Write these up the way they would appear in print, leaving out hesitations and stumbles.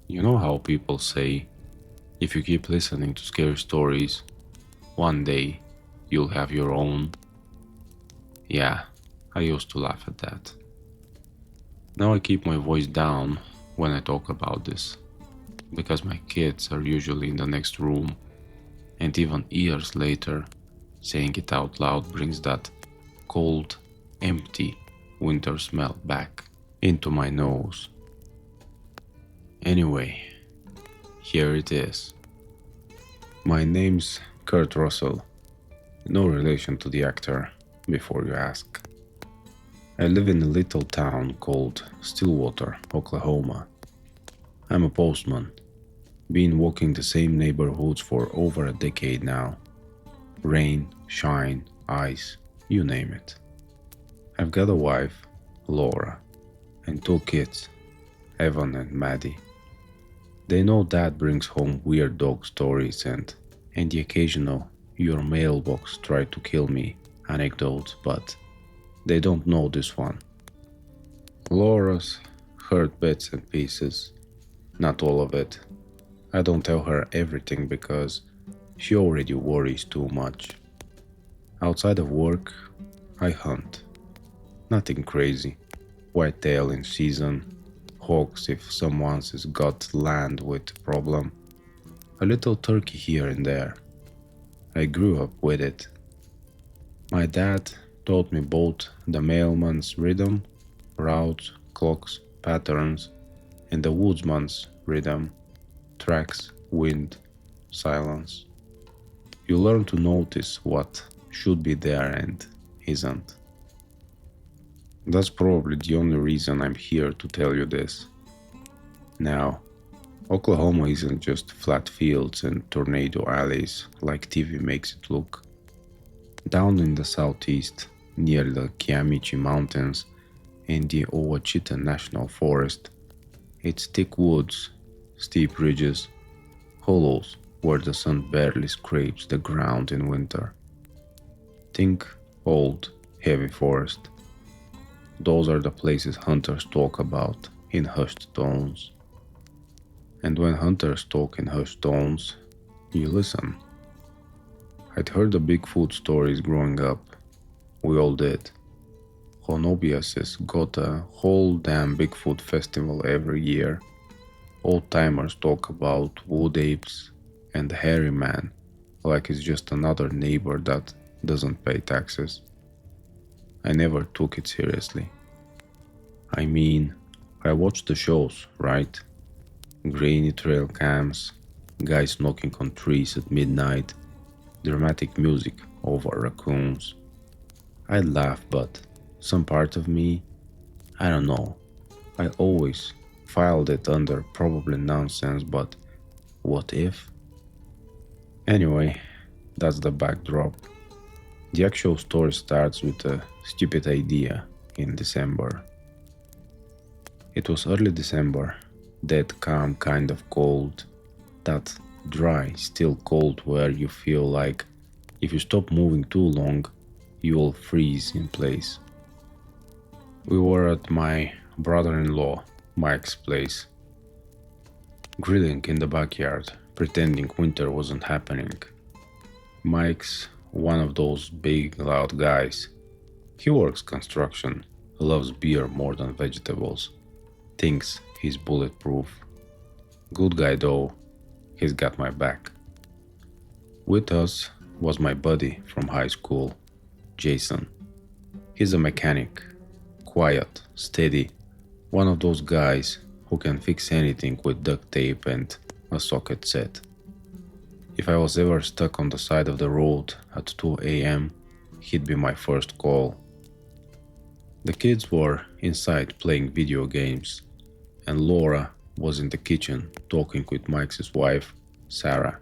You know how people say, if you keep listening to scary stories, one day you'll have your own? Yeah, I used to laugh at that. Now I keep my voice down when I talk about this, because my kids are usually in the next room, and even years later, saying it out loud brings that cold, empty winter smell back into my nose. Anyway, here it is. My name's Kurt Russell, no relation to the actor, before you ask. I live in a little town called Stillwater, Oklahoma. I'm a postman, been walking the same neighborhoods for over a decade now. Rain, shine, ice, you name it. I've got a wife, Laura, and two kids, Evan and Maddie. They know Dad brings home weird dog stories and the occasional "your mailbox tried to kill me" anecdotes, but they don't know this one. Laura's heard bits and pieces, not all of it. I don't tell her everything because she already worries too much. Outside of work, I hunt. Nothing crazy. Whitetail in season, hawks if someone's got land with a problem, a little turkey here and there. I grew up with it. My dad taught me both the mailman's rhythm, routes, clocks, patterns, and the woodsman's rhythm, tracks, wind, silence. You learn to notice what should be there and isn't. That's probably the only reason I'm here to tell you this. Now, Oklahoma isn't just flat fields and tornado alleys like TV makes it look. Down in the southeast, near the Kiamichi Mountains and the Ouachita National Forest, it's thick woods, steep ridges, hollows where the sun barely scrapes the ground in winter. Think old, heavy forest. Those are the places hunters talk about in hushed tones. And when hunters talk in hushed tones, you listen. I'd heard the Bigfoot stories growing up. We all did. Honobiases got a whole damn Bigfoot festival every year. Old timers talk about wood apes and the hairy man like it's just another neighbor that doesn't pay taxes. I never took it seriously. I mean, I watched the shows, right? Grainy trail cams, guys knocking on trees at midnight, dramatic music over raccoons. I'd laugh, but some part of me, I don't know, I always filed it under probably nonsense, but what if? Anyway, that's the backdrop. The actual story starts with a stupid idea in December. It was early December, dead calm, kind of cold, that dry, still cold where you feel like if you stop moving too long, you'll freeze in place. We were at my brother-in-law, Mike's place, grilling in the backyard, pretending winter wasn't happening. Mike's one of those big, loud guys. He works construction, loves beer more than vegetables, thinks he's bulletproof. Good guy though, he's got my back. With us was my buddy from high school, Jason. He's a mechanic, quiet, steady, one of those guys who can fix anything with duct tape and a socket set. If I was ever stuck on the side of the road at 2 a.m., he'd be my first call. The kids were inside playing video games, and Laura was in the kitchen talking with Mike's wife, Sarah.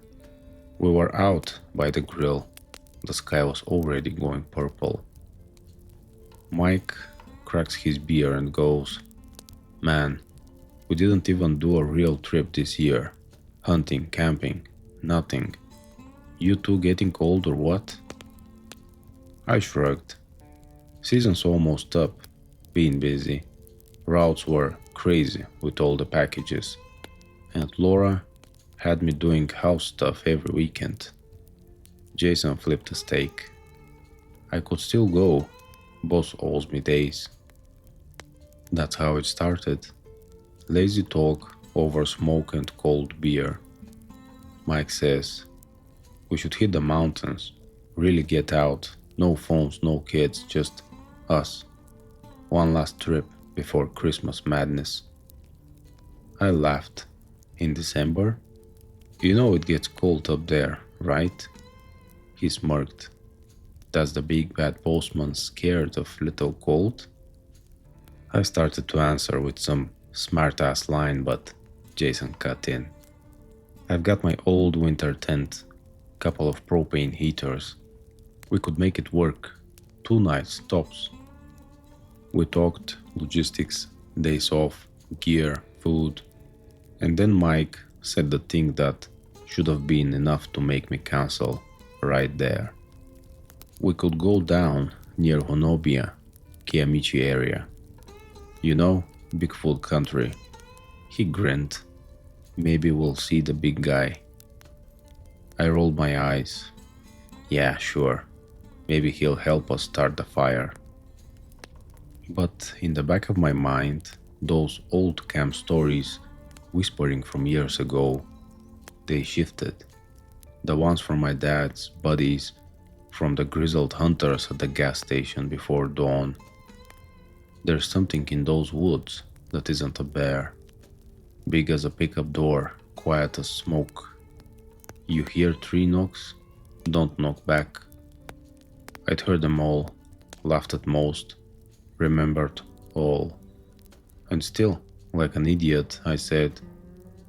We were out by the grill. The sky was already going purple. Mike cracks his beer and goes, "Man, we didn't even do a real trip this year. Hunting, camping, nothing. You two getting cold or what?" I shrugged. Season's almost up, been busy. Routes were crazy with all the packages. and Laura had me doing house stuff every weekend. Jason flipped a steak. I could still go. Boss owes me days. That's how it started. Lazy talk over smoke and cold beer. Mike says, we should hit the mountains. Really get out. No phones, no kids, just us. One last trip before Christmas madness. I laughed. In December? You know it gets cold up there, right? He smirked. Does the big bad postman scared of little cold? I started to answer with some smart-ass line, but Jason cut in. I've got my old winter tent, couple of propane heaters. We could make it work. 2 nights tops. We talked logistics, days off, gear, food, and then Mike said the thing that should have been enough to make me cancel right there. We could go down near Honobia, Kiamichi area. You know, Bigfoot country. He grinned. Maybe we'll see the big guy. I rolled my eyes. Yeah, sure. Maybe he'll help us start the fire. But in the back of my mind, those old camp stories whispering from years ago, they shifted. The ones from my dad's buddies, from the grizzled hunters at the gas station before dawn. There's something in those woods that isn't a bear. Big as a pickup door, quiet as smoke. You hear 3 knocks? Don't knock back. I'd heard them all, laughed at most, remembered all. And still, like an idiot, I said,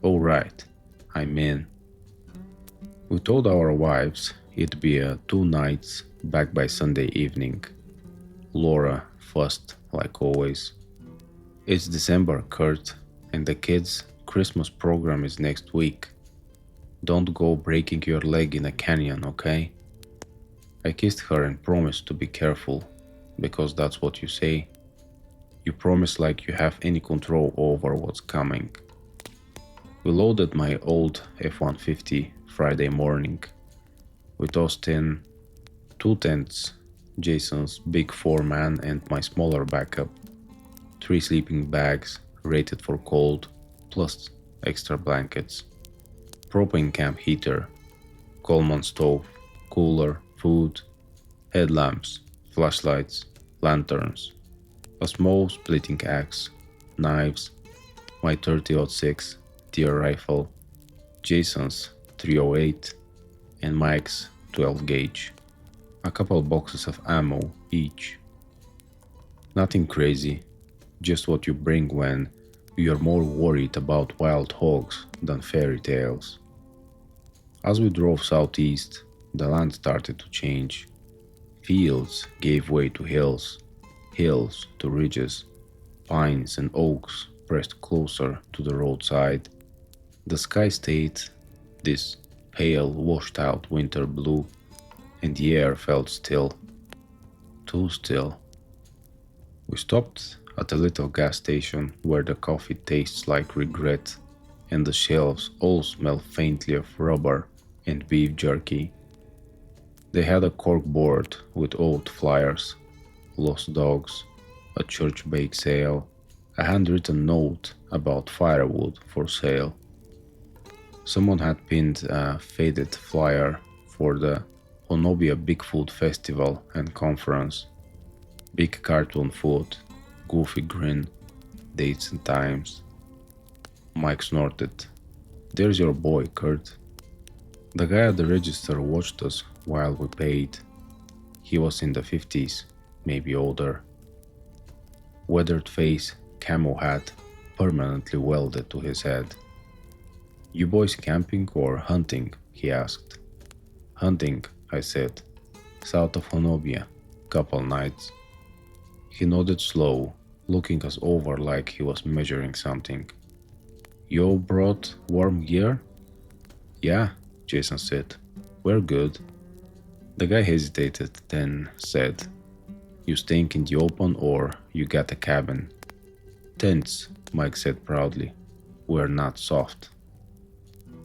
"Oh right, I'm in." We told our wives it'd be 2 nights back by Sunday evening. Laura fussed like always. It's December, Kurt, and the kids' Christmas program is next week. Don't go breaking your leg in a canyon, okay? I kissed her and promised to be careful, because that's what you say. You promise like you have any control over what's coming. We loaded my old F-150 Friday morning. We tossed in 2 tents, Jason's big 4-man and my smaller backup, 3 sleeping bags rated for cold, plus extra blankets, propane camp heater, Coleman stove, cooler, food, headlamps, flashlights, lanterns, a small splitting axe, knives, my 30-06 deer rifle, Jason's 308, and Mike's 12 gauge, a couple boxes of ammo each. Nothing crazy, just what you bring when you're more worried about wild hogs than fairy tales. As we drove southeast, the land started to change. Fields gave way to hills, hills to ridges, pines and oaks pressed closer to the roadside. The sky stayed this pale, washed-out winter blue, and the air felt still. Too still. We stopped at a little gas station where the coffee tastes like regret, and the shelves all smell faintly of rubber and beef jerky. They had a cork board with old flyers, lost dogs, a church bake sale, a handwritten note about firewood for sale. Someone had pinned a faded flyer for the Honobia Bigfoot Festival and Conference. Big cartoon foot, goofy grin, dates and times. Mike snorted. There's your boy, Kurt. The guy at the register watched us while we paid. He was in the 50s, maybe older. Weathered face, camo hat, permanently welded to his head. You boys camping or hunting? He asked. Hunting, I said. South of Honobia, couple nights. He nodded slow, looking us over like he was measuring something. You brought warm gear? Yeah, Jason said. We're good. The guy hesitated, then said, You staying in the open or you got a cabin? Tents, Mike said proudly. We're not soft.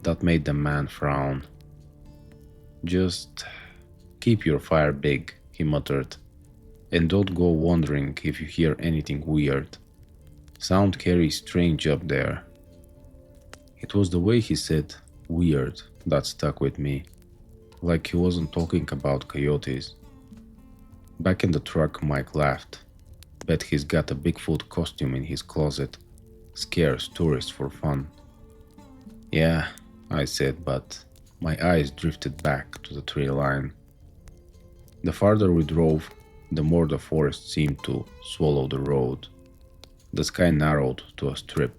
That made the man frown. "Just keep your fire big," he muttered, "and don't go wondering if you hear anything weird. Sound carries strange up there." It was the way he said weird that stuck with me, like he wasn't talking about coyotes. Back in the truck, Mike laughed. "Bet he's got a Bigfoot costume in his closet. Scares tourists for fun." "Yeah," I said, but my eyes drifted back to the tree line. The farther we drove, the more the forest seemed to swallow the road. The sky narrowed to a strip.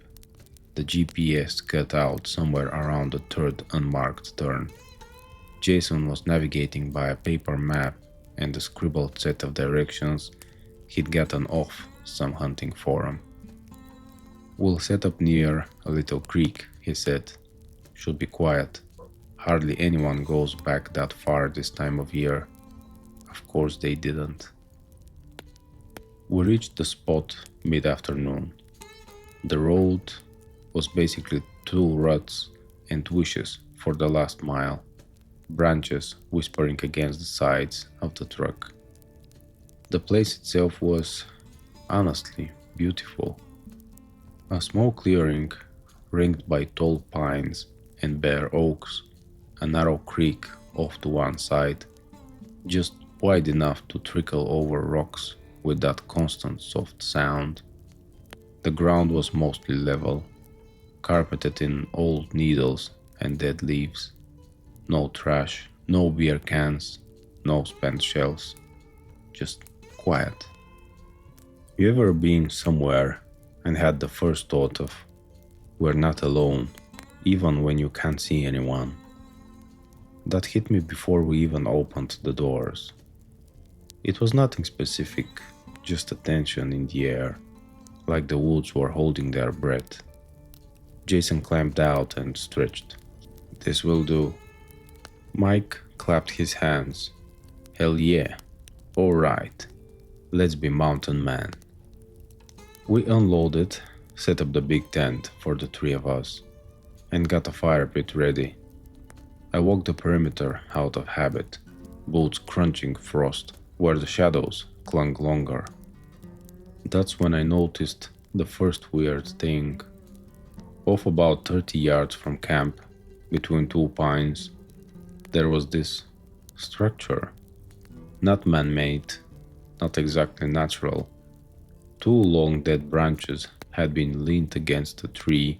The GPS cut out somewhere around the third unmarked turn. Jason was navigating by a paper map and a scribbled set of directions he'd gotten off some hunting forum. "We'll set up near a little creek," he said. "Should be quiet. Hardly anyone goes back that far this time of year." Of course they didn't. We reached the spot mid-afternoon. The road was basically two ruts and wishes for the last mile, branches whispering against the sides of the truck. The place itself was, honestly, beautiful. A small clearing ringed by tall pines and bare oaks, a narrow creek off to one side, just wide enough to trickle over rocks with that constant soft sound. The ground was mostly level, carpeted in old needles and dead leaves. No trash, no beer cans, no spent shells. Just quiet. You ever been somewhere and had the first thought of, "We're not alone, even when you can't see anyone"? That hit me before we even opened the doors. It was nothing specific, just a tension in the air, like the woods were holding their breath. Jason climbed out and stretched. "This will do." Mike clapped his hands. "Hell yeah. All right. Let's be mountain man." We unloaded, set up the big tent for the three of us, and got a fire pit ready. I walked the perimeter out of habit, boots crunching frost where the shadows clung longer. That's when I noticed the first weird thing. Off about 30 yards from camp, between two pines, there was this structure. Not man-made, not exactly natural. Two long dead branches had been leaned against a tree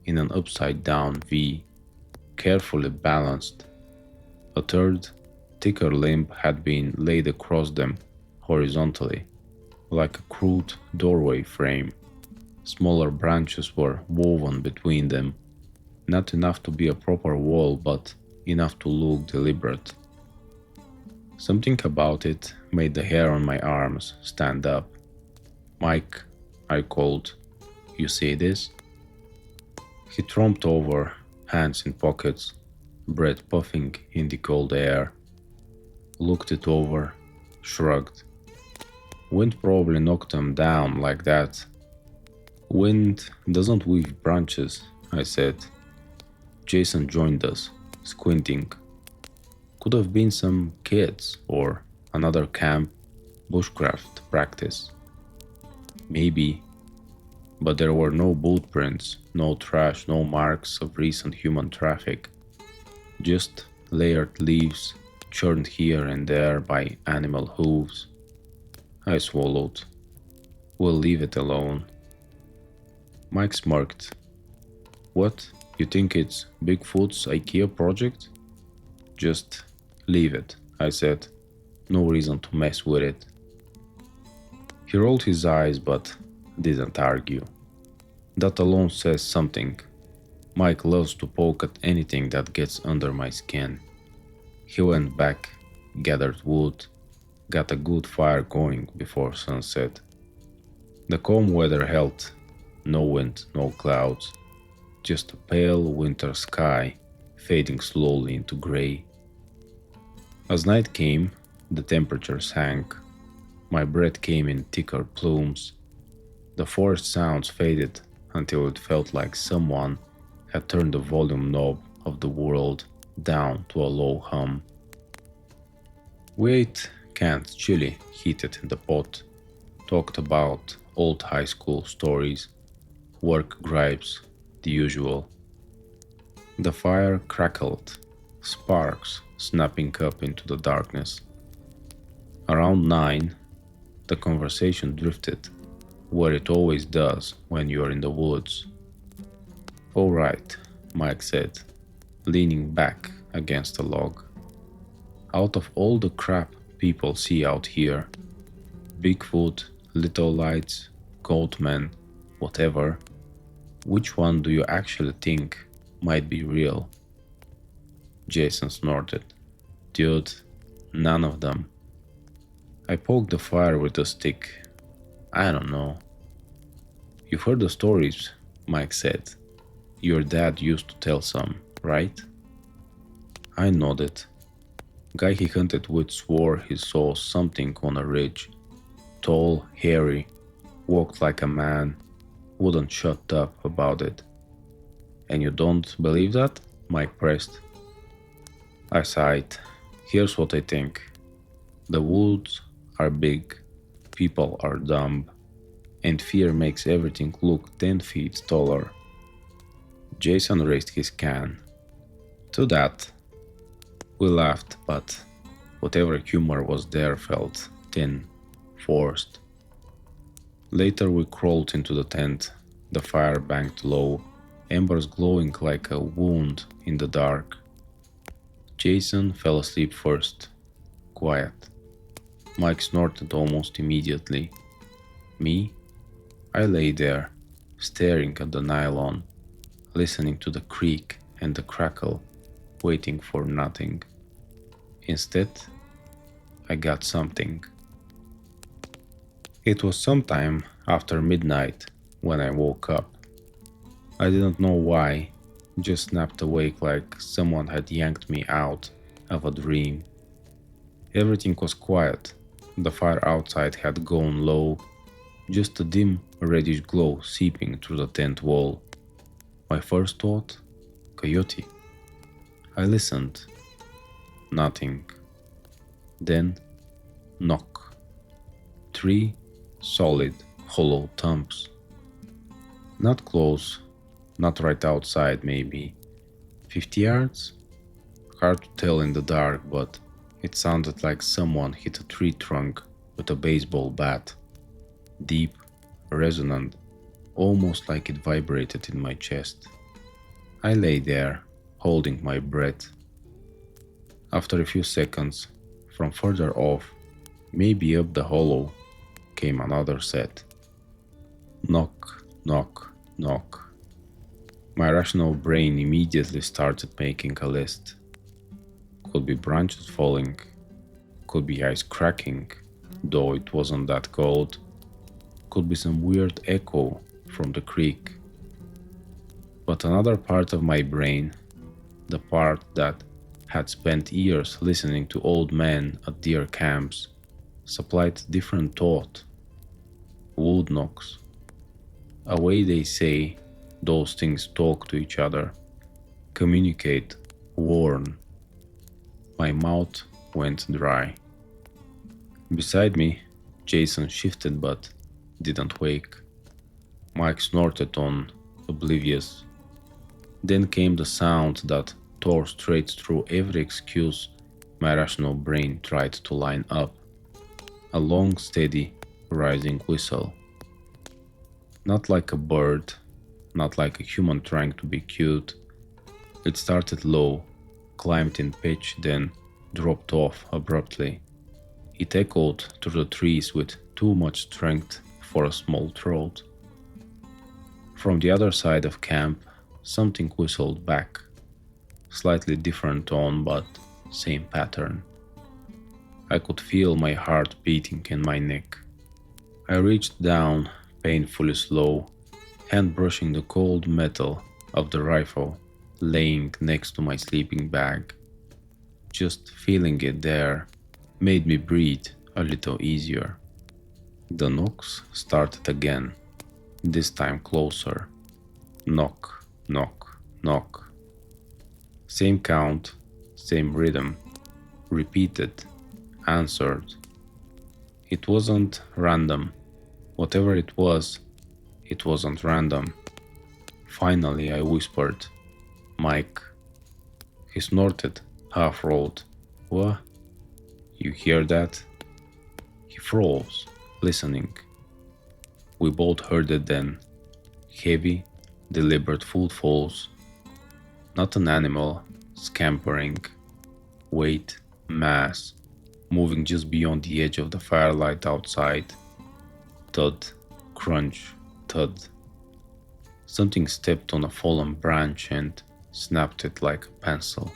in an upside-down V, carefully balanced. A third, thicker limb had been laid across them horizontally, like a crude doorway frame. Smaller branches were woven between them, not enough to be a proper wall, but enough to look deliberate. Something about it made the hair on my arms stand up. "Mike," I called, "you see this?" He tromped over, hands in pockets, breath puffing in the cold air. Looked it over, shrugged. "Wind probably knocked them down like that." "Wind doesn't weave branches," I said. Jason joined us, squinting. "Could have been some kids or another camp, bushcraft practice." "Maybe, but there were no boot prints, no trash, no marks of recent human traffic. Just layered leaves, churned here and there by animal hooves." I swallowed. "We'll leave it alone." Mike smirked. "What, you think it's Bigfoot's IKEA project?" "Just leave it," I said. "No reason to mess with it." He rolled his eyes but didn't argue. That alone says something. Mike loves to poke at anything that gets under my skin. He went back, gathered wood, got a good fire going before sunset. The calm weather held. No wind, no clouds, just a pale winter sky fading slowly into gray. As night came, the temperature sank. My breath came in thicker plumes. The forest sounds faded until it felt like someone had turned the volume knob of the world down to a low hum. We ate canned chili heated in the pot, talked about old high school stories, work gripes, the usual. The fire crackled, sparks snapping up into the darkness. Around 9, the conversation drifted, where it always does when you're in the woods. "All right," Mike said, leaning back against a log. "Out of all the crap people see out here, Bigfoot, little lights, goatmen, whatever, which one do you actually think might be real?" Jason snorted. "Dude, none of them." I poked the fire with a stick. "I don't know." "You've heard the stories," Mike said. "Your dad used to tell some, right?" I nodded. Guy he hunted with swore he saw something on a ridge. Tall, hairy, walked like a man, wouldn't shut up about it. "And you don't believe that?" Mike pressed. I sighed. "Here's what I think. The woods are big, people are dumb, and fear makes everything look 10 feet taller." Jason raised his can. "To that." We laughed, but whatever humor was there felt thin, forced. Later we crawled into the tent, the fire banked low, embers glowing like a wound in the dark. Jason fell asleep first. Quiet. Mike snorted almost immediately. Me? I lay there, staring at the nylon, listening to the creak and the crackle, waiting for nothing. Instead, I got something. It was sometime after midnight when I woke up. I didn't know why, just snapped awake like someone had yanked me out of a dream. Everything was quiet. The fire outside had gone low, just a dim reddish glow seeping through the tent wall. My first thought? Coyote. I listened. Nothing. Then, knock. 3 solid, hollow thumps. Not close, not right outside maybe. 50 yards? Hard to tell in the dark, but it sounded like someone hit a tree trunk with a baseball bat. Deep, resonant, almost like it vibrated in my chest. I lay there, holding my breath. After a few seconds, from further off, maybe up the hollow, came another set. Knock, knock, knock. My rational brain immediately started making a list. Could be branches falling, could be ice cracking, though it wasn't that cold. Could be some weird echo from the creek. But another part of my brain, the part that had spent years listening to old men at deer camps, supplied different thought. Wood knocks. A way they say those things talk to each other, communicate, warn. My mouth went dry. Beside me, Jason shifted but didn't wake. Mike snorted on, oblivious. Then came the sound that tore straight through every excuse my rational brain tried to line up. A long, steady, rising whistle. Not like a bird, not like a human trying to be cute. It started low, climbed in pitch, then dropped off abruptly. It echoed through the trees with too much strength for a small throat. From the other side of camp, something whistled back. Slightly different tone, but same pattern. I could feel my heart beating in my neck. I reached down, painfully slow, hand brushing the cold metal of the rifle laying next to my sleeping bag. Just feeling it there made me breathe a little easier. The knocks started again, this time closer. Knock, knock, knock. Same count, same rhythm, repeated, answered. It wasn't random. Whatever it wasn't random. Finally, I whispered, "Mike." He snorted, half-rolled. "What? You hear that?" He froze, listening. We both heard it then. Heavy, deliberate footfalls. Not an animal, scampering. Weight, mass, moving just beyond the edge of the firelight outside. Thud, crunch, thud. Something stepped on a fallen branch and snapped it like a pencil.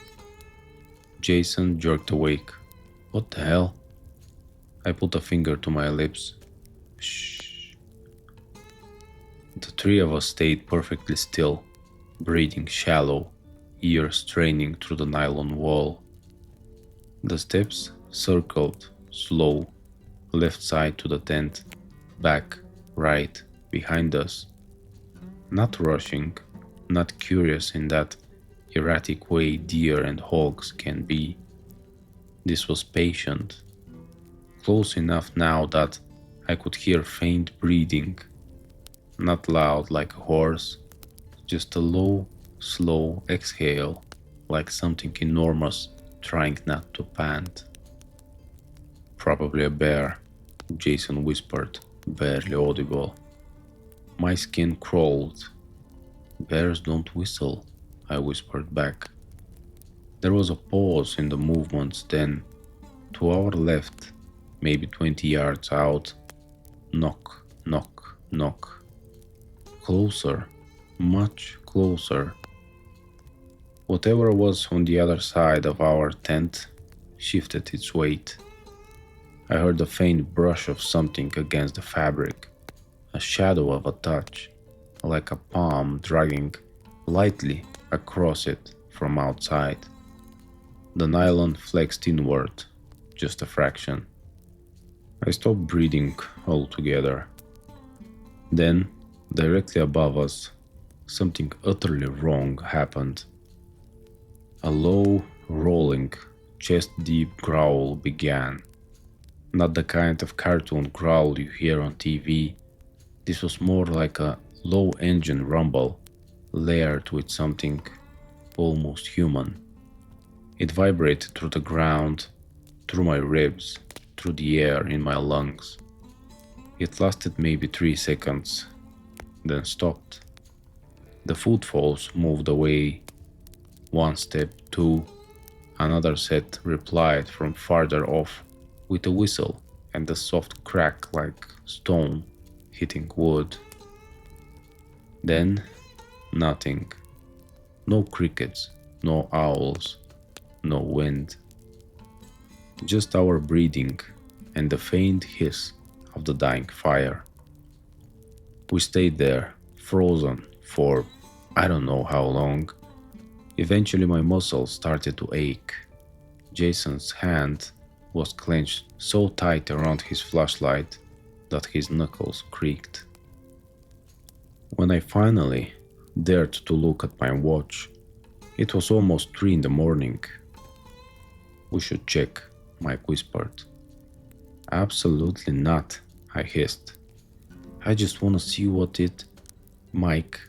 Jason jerked awake. "What the hell?" I put a finger to my lips. Shh. The three of us stayed perfectly still, breathing shallow, ears straining through the nylon wall. The steps circled, slow, left side to the tent, back, right, behind us. Not rushing, not curious in that erratic way deer and hogs can be. This was patient, close enough now that I could hear faint breathing, not loud like a horse, just a low, slow exhale, like something enormous trying not to pant. "Probably a bear," Jason whispered, barely audible. My skin crawled. "Bears don't whistle," I whispered back. There was a pause in the movements, then, to our left, maybe 20 yards out, knock, knock, knock. Closer, much closer. Whatever was on the other side of our tent shifted its weight. I heard a faint brush of something against the fabric, a shadow of a touch, like a palm dragging lightly across it from outside. The nylon flexed inward, just a fraction. I stopped breathing altogether. Then, directly above us, something utterly wrong happened. A low, rolling, chest-deep growl began. Not the kind of cartoon growl you hear on TV. This was more like a low engine rumble, layered with something almost human. It vibrated through the ground, through my ribs, through the air in my lungs. It lasted maybe 3 seconds, then stopped. The footfalls moved away. One step, two, another set replied from farther off with a whistle and a soft crack like stone hitting wood. Then, nothing. No crickets, no owls, no wind. Just our breathing and the faint hiss of the dying fire. We stayed there, frozen, for I don't know how long. Eventually my muscles started to ache. Jason's hand was clenched so tight around his flashlight that his knuckles creaked. When I finally dared to look at my watch, it was almost 3 in the morning. "We should check," Mike whispered. "Absolutely not," I hissed. "I just want to see what it..." "Mike,"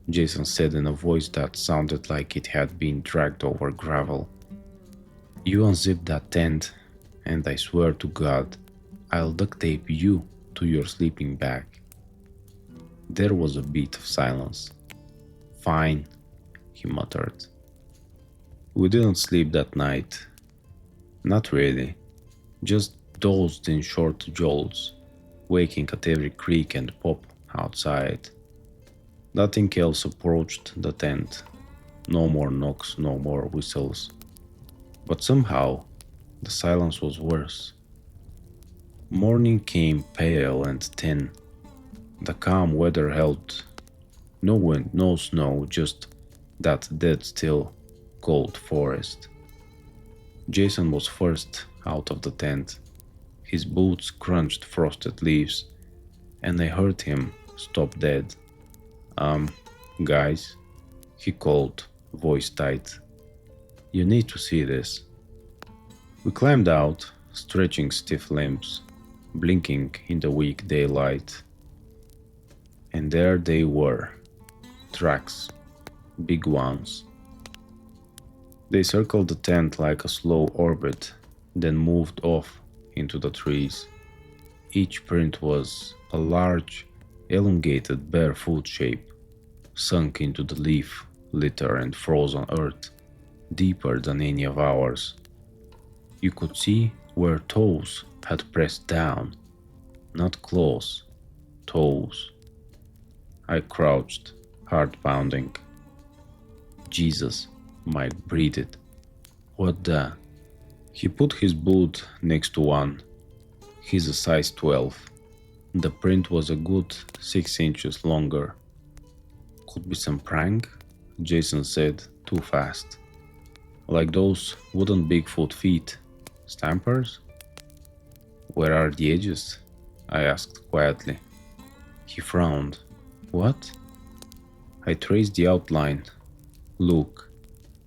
Jason said in a voice that sounded like it had been dragged over gravel. "You unzip that tent, and I swear to God, I'll duct tape you to your sleeping bag." There was a beat of silence. "Fine," he muttered. We didn't sleep that night. Not really. Just dozed in short jolts, waking at every creak and pop outside. Nothing else approached the tent. No more knocks, no more whistles. But somehow, the silence was worse. Morning came pale and thin. The calm weather held. No wind, no snow, just that dead still, cold forest. Jason was first out of the tent. His boots crunched frosted leaves, and I heard him stop dead. Guys," he called, voice tight. You need to see this. We climbed out, stretching stiff limbs, blinking in the weak daylight. And there they were, tracks, big ones. They circled the tent like a slow orbit, then moved off into the trees. Each print was a large, elongated barefoot shape, sunk into the leaf, litter and frozen earth, deeper than any of ours. You could see where toes had pressed down, not claws, toes. I crouched, heart pounding. Jesus, Mike breathed. What the? He put his boot next to one. He's a size 12. The print was a good 6 inches longer. Could be some prank? Jason said, too fast. Like those wooden Bigfoot feet. Stampers? Where are the edges? I asked quietly. He frowned. What? I traced the outline. Look,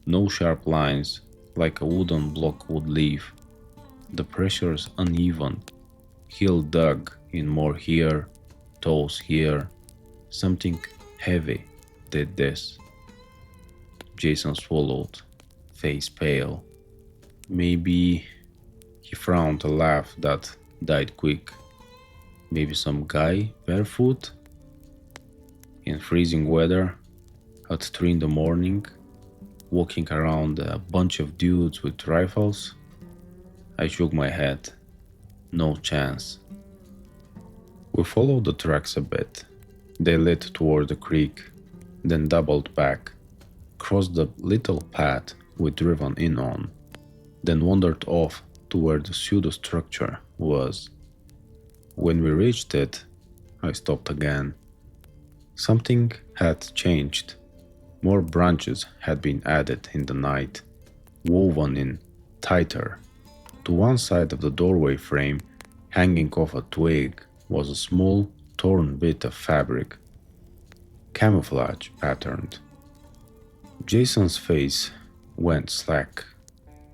no sharp lines, like a wooden block would leave. The pressure's uneven. Heel dug in more here, toes here. Something heavy did this. Jason swallowed, face pale. Maybe he frowned a laugh that died quick. Maybe some guy barefoot? In freezing weather, at 3 in the morning, walking around a bunch of dudes with rifles? I shook my head. No chance. We followed the tracks a bit. They led toward the creek, then doubled back, crossed the little path we'd driven in on, then wandered off to where the pseudo-structure was. When we reached it, I stopped again. Something had changed. More branches had been added in the night, woven in tighter. To one side of the doorway frame, hanging off a twig, was a small, torn bit of fabric, camouflage patterned. Jason's face went slack.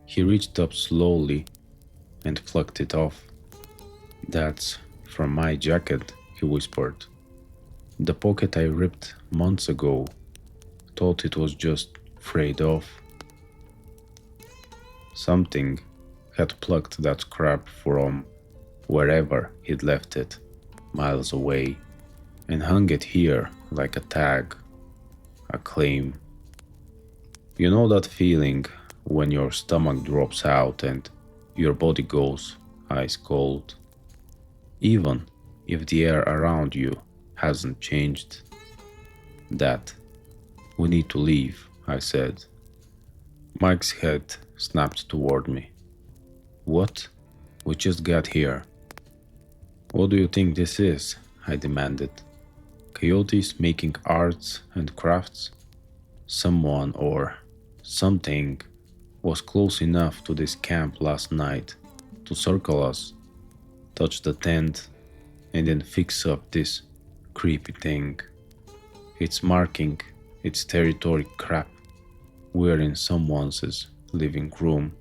He reached up slowly and plucked it off. That's from my jacket, he whispered. The pocket I ripped months ago. Thought it was just frayed off. Something had plucked that crap from wherever he'd left it, miles away, and hung it here like a tag, a claim. You know that feeling when your stomach drops out and your body goes ice cold, even if the air around you hasn't changed? That. We need to leave, I said. Mike's head snapped toward me. What? We just got here. What do you think this is? I demanded. Coyotes making arts and crafts? Someone or something was close enough to this camp last night to circle us, touch the tent, and then fix up this creepy thing. It's marking its territory crap. We're in someone's living room.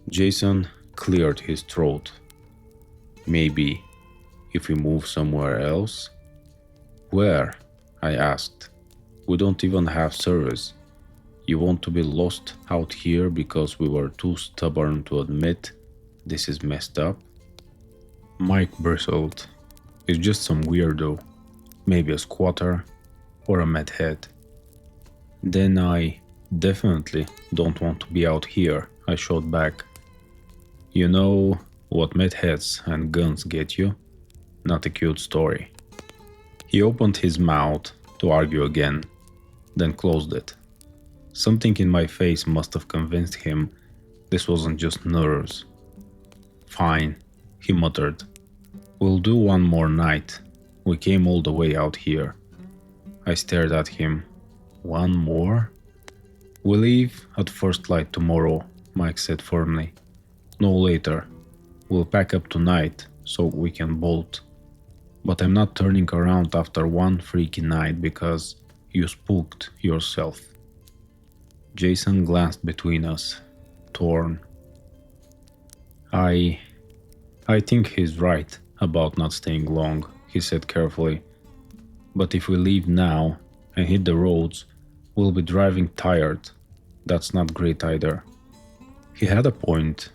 Jason cleared his throat. Maybe if we move somewhere else? Where? I asked. We don't even have service. You want to be lost out here because we were too stubborn to admit this is messed up? Mike bristled. It's just some weirdo. Maybe a squatter or a meth head. Then I definitely don't want to be out here, I shot back. You know what meth heads and guns get you? Not a cute story. He opened his mouth to argue again, then closed it. Something in my face must have convinced him this wasn't just nerves. Fine, he muttered. We'll do one more night. We came all the way out here. I stared at him. One more? We leave at first light tomorrow, Mike said firmly. No later. We'll pack up tonight so we can bolt. But I'm not turning around after one freaky night because you spooked yourself. Jason glanced between us, torn. I think he's right about not staying long, he said carefully. But if we leave now and hit the roads, we'll be driving tired. That's not great either. He had a point.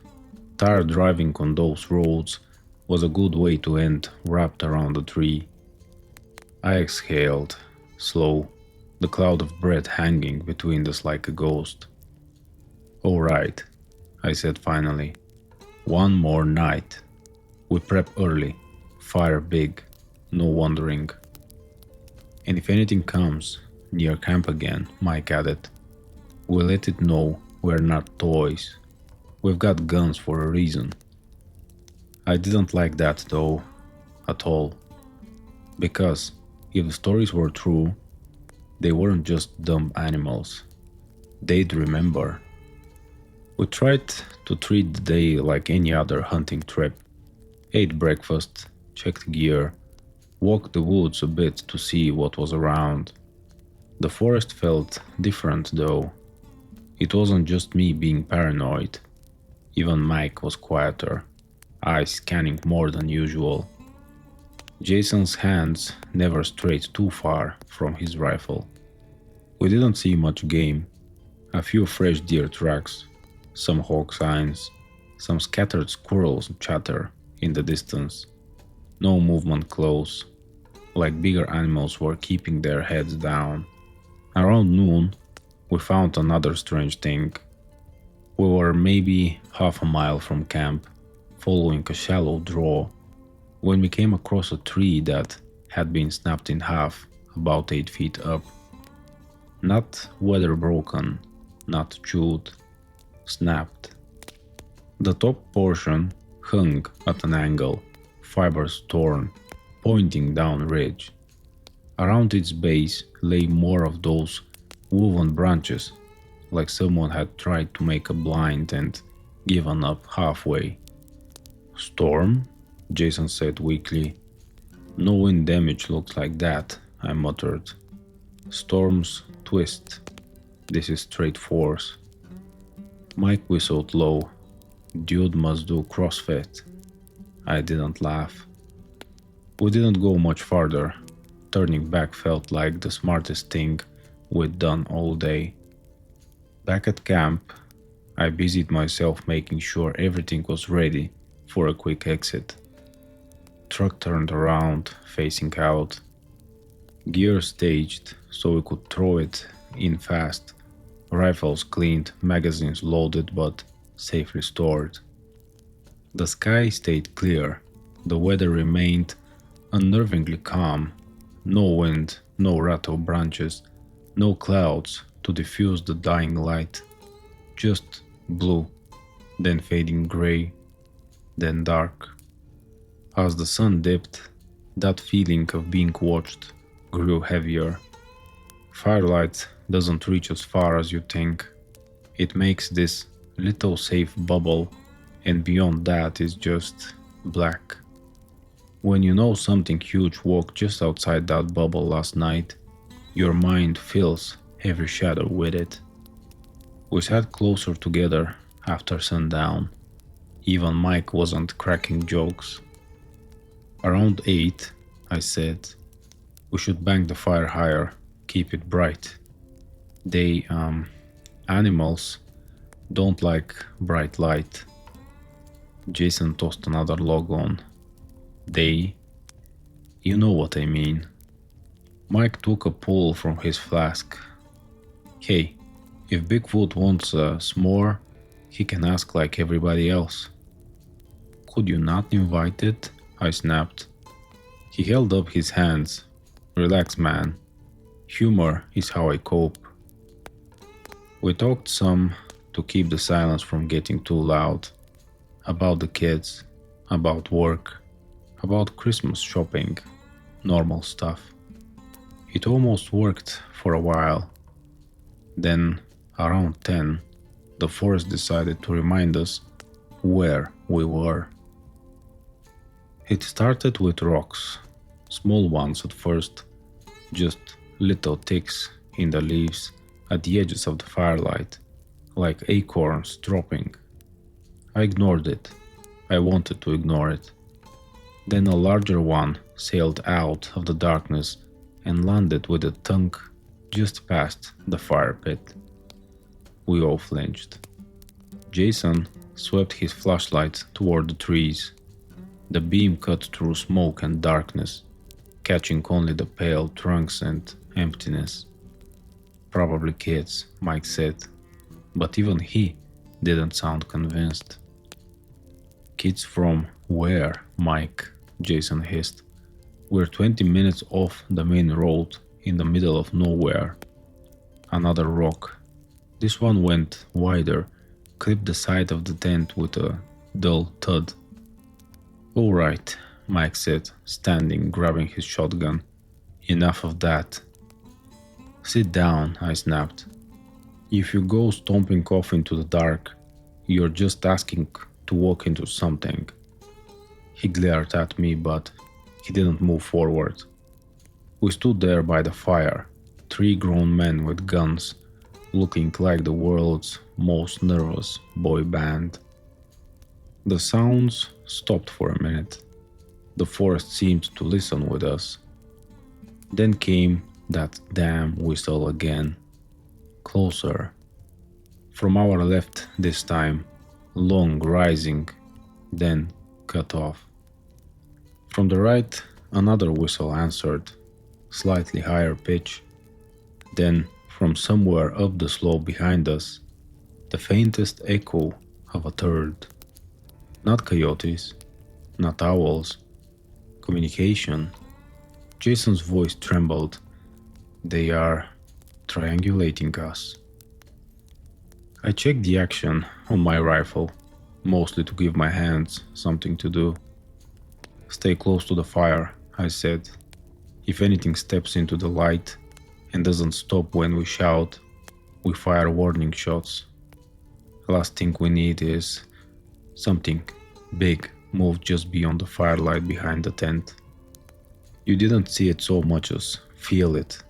Tired driving on those roads was a good way to end wrapped around a tree. I exhaled, slow, the cloud of breath hanging between us like a ghost. All right, I said finally. One more night. We prep early, fire big, no wandering. And if anything comes near camp again, Mike added, we'll let it know we're not toys. We've got guns for a reason. I didn't like that though, at all. Because if the stories were true, they weren't just dumb animals. They'd remember. We tried to treat the day like any other hunting trip. Ate breakfast, checked gear, walked the woods a bit to see what was around. The forest felt different though. It wasn't just me being paranoid. Even Mike was quieter, eyes scanning more than usual. Jason's hands never strayed too far from his rifle. We didn't see much game. A few fresh deer tracks, some hawk signs, some scattered squirrels chatter in the distance. No movement close, like bigger animals were keeping their heads down. Around noon, we found another strange thing. We were maybe half a mile from camp, following a shallow draw, when we came across a tree that had been snapped in half about 8 feet up. Not weather broken, not chewed, snapped. The top portion hung at an angle, fibers torn, pointing down ridge. Around its base lay more of those woven branches, like someone had tried to make a blind and given up halfway. Storm? Jason said weakly. No wind damage looks like that, I muttered. Storms twist. This is straight force. Mike whistled low. Dude must do CrossFit. I didn't laugh. We didn't go much farther. Turning back felt like the smartest thing we'd done all day. Back at camp, I busied myself making sure everything was ready for a quick exit. Truck turned around, facing out. Gear staged so we could throw it in fast. Rifles cleaned, magazines loaded but safely stored. The sky stayed clear. The weather remained unnervingly calm. No wind, no rattle branches, no clouds to diffuse the dying light. Just blue, then fading gray, then dark. As the sun dipped, that feeling of being watched grew heavier. Firelight doesn't reach as far as you think. It makes this little safe bubble, and beyond that is just black. When you know something huge walked just outside that bubble last night, your mind fills every shadow with it. We sat closer together after sundown. Even Mike wasn't cracking jokes. Around 8, I said, we should bank the fire higher, keep it bright. They, animals, don't like bright light. Jason tossed another log on. They, you know what I mean. Mike took a pull from his flask. Hey, if Bigfoot wants a s'more, he can ask like everybody else. Could you not invite it? I snapped. He held up his hands. Relax, man. Humor is how I cope. We talked some to keep the silence from getting too loud. About the kids, about work, about Christmas shopping, normal stuff. It almost worked for a while. Then, around 10, the Forrest decided to remind us where we were. It started with rocks, small ones at first, just little ticks in the leaves at the edges of the firelight, like acorns dropping. I ignored it. I wanted to ignore it. Then a larger one sailed out of the darkness and landed with a thunk just past the fire pit. We all flinched. Jason swept his flashlight toward the trees. The beam cut through smoke and darkness, catching only the pale trunks and emptiness. Probably kids, Mike said, but even he didn't sound convinced. Kids from where, Mike? Jason hissed. We're 20 minutes off the main road in the middle of nowhere. Another rock. This one went wider, clipped the side of the tent with a dull thud. All right, Mike said, standing, grabbing his shotgun. Enough of that. Sit down, I snapped. If you go stomping off into the dark, you're just asking to walk into something. He glared at me, but he didn't move forward. We stood there by the fire, 3 grown men with guns, looking like the world's most nervous boy band. The sounds stopped for a minute. The forest seemed to listen with us. Then came that damn whistle again. Closer. From our left this time, long rising, then cut off. From the right, another whistle answered, slightly higher pitch. Then, from somewhere up the slope behind us, the faintest echo of a third. Not coyotes, not owls. Communication. Jason's voice trembled. They are triangulating us. I checked the action on my rifle, mostly to give my hands something to do. Stay close to the fire, I said. If anything steps into the light and doesn't stop when we shout, we fire warning shots. Last thing we need is something big move just beyond the firelight behind the tent. You didn't see it so much as feel it.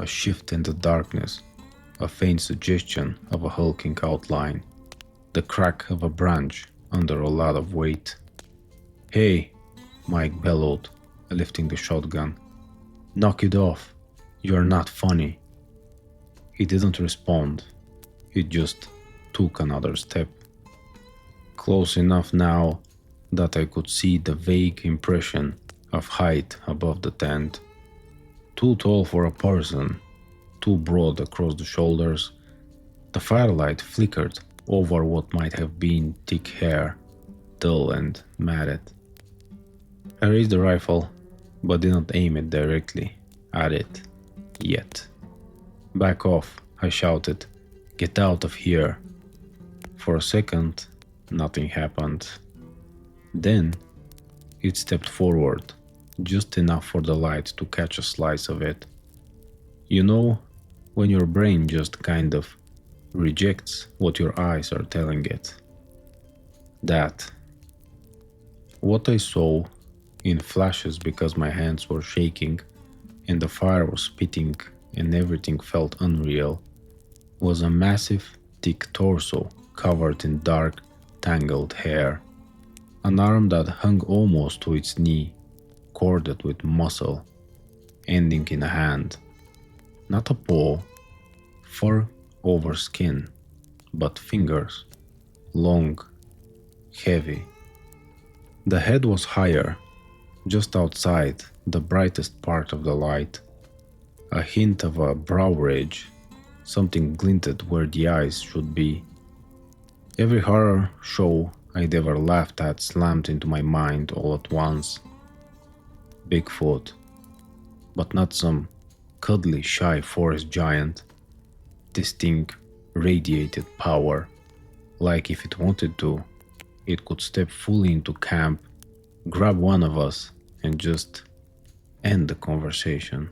A shift in the darkness, a faint suggestion of a hulking outline, the crack of a branch under a lot of weight. Hey, Mike bellowed, lifting the shotgun. Knock it off. You're not funny. He didn't respond. He just took another step. Close enough now that I could see the vague impression of height above the tent. Too tall for a person, too broad across the shoulders. The firelight flickered over what might have been thick hair, dull and matted. I raised the rifle, but didn't aim it directly at it yet. Back off, I shouted. Get out of here. For a second, nothing happened. Then, it stepped forward, just enough for the light to catch a slice of it. You know, when your brain just kind of rejects what your eyes are telling it. That. What I saw, in flashes because my hands were shaking and the fire was spitting and everything felt unreal, was a massive, thick torso covered in dark, tangled hair. An arm that hung almost to its knee, corded with muscle, ending in a hand. Not a paw, fur over skin, but fingers, long, heavy. The head was higher, just outside the brightest part of the light. A hint of a brow ridge, something glinted where the eyes should be. Every horror show I'd ever laughed at slammed into my mind all at once. Bigfoot, but not some cuddly, shy forest giant. This thing radiated power, like if it wanted to, it could step fully into camp, grab one of us, and just end the conversation.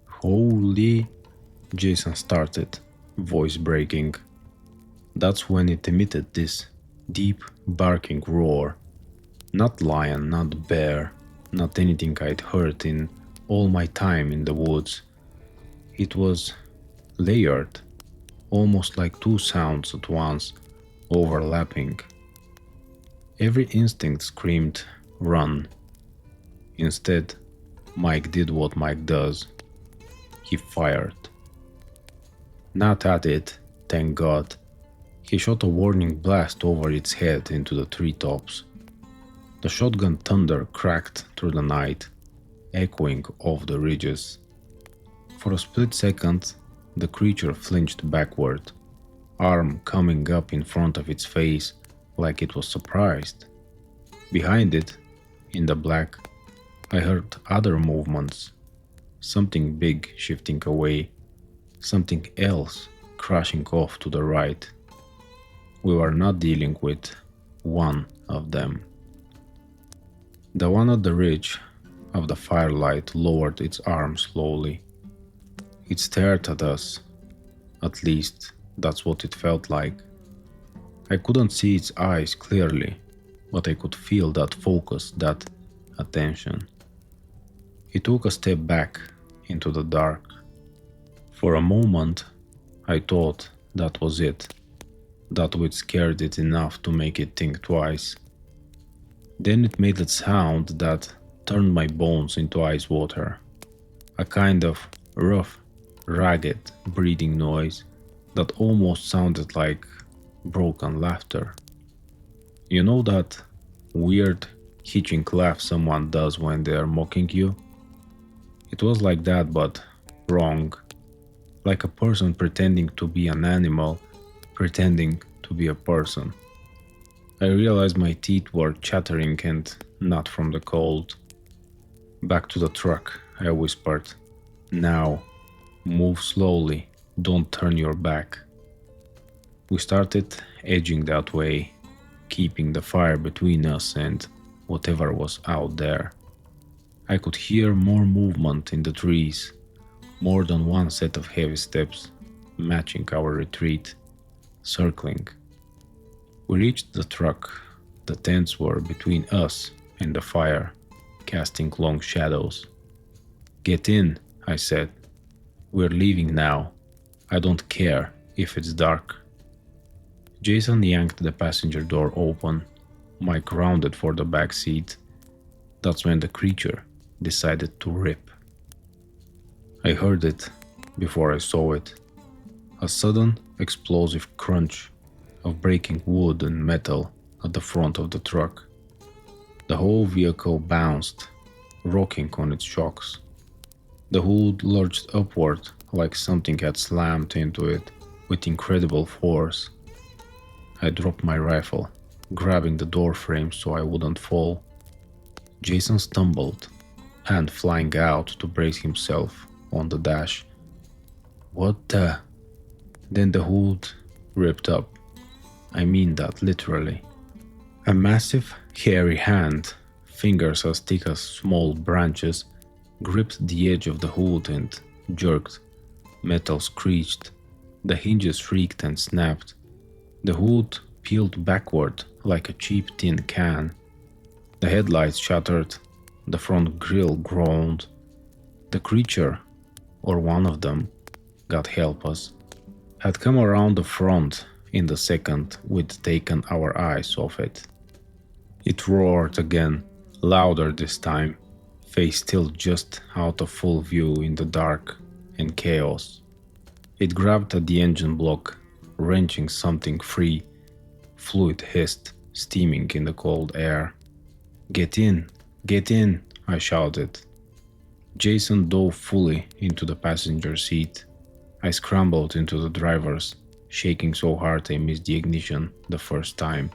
Holy, Jason started, voice breaking. That's when it emitted this deep, barking roar. Not lion, not bear, not anything I'd heard in all my time in the woods. It was layered, almost like two sounds at once, overlapping. Every instinct screamed, "Run." Instead, Mike did what Mike does. He fired. Not at it, thank God. He shot a warning blast over its head into the treetops. The shotgun thunder cracked through the night, echoing off the ridges. For a split second, the creature flinched backward, arm coming up in front of its face like it was surprised. Behind it, in the black, I heard other movements. Something big shifting away, something else crashing off to the right. We were not dealing with one of them. The one at the ridge of the firelight lowered its arm slowly. It stared at us. At least, that's what it felt like. I couldn't see its eyes clearly, but I could feel that focus, that attention. It took a step back into the dark. For a moment, I thought that was it, that we'd scared it enough to make it think twice. Then it made a sound that turned my bones into ice water, a kind of rough, ragged, breathing noise that almost sounded like broken laughter. You know that weird, hitching laugh someone does when they're mocking you? It was like that, but wrong. Like a person pretending to be an animal, pretending to be a person. I realized my teeth were chattering and not from the cold. "Back to the truck," I whispered. "Now. Move slowly. Don't turn your back." We started edging that way, keeping the fire between us and whatever was out there. I could hear more movement in the trees, more than one set of heavy steps, matching our retreat, circling. We reached the truck. The tents were between us and the fire, casting long shadows. "Get in," I said. "We're leaving now. I don't care if it's dark." Jason yanked the passenger door open. Mike rounded for the back seat. That's when the creature decided to rip. I heard it before I saw it. A sudden, explosive crunch of breaking wood and metal at the front of the truck. The whole vehicle bounced, rocking on its shocks. The hood lurched upward like something had slammed into it with incredible force. I dropped my rifle, grabbing the door frame so I wouldn't fall. Jason stumbled, hand flying out to brace himself on the dash. "What the?" Then the hood ripped up. I mean that literally. A massive, hairy hand, fingers as thick as small branches, gripped the edge of the hood and jerked. Metal screeched. The hinges shrieked and snapped. The hood peeled backward like a cheap tin can. The headlights shattered. The front grille groaned. The creature, or one of them, God help us, had come around the front in the second we'd taken our eyes off it. It roared again, louder this time, face still just out of full view in the dark and chaos. It grabbed at the engine block, wrenching something free. Fluid hissed, steaming in the cold air. Get in, I shouted. Jason dove fully into the passenger seat. I scrambled into the driver's, shaking so hard I missed the ignition the first time.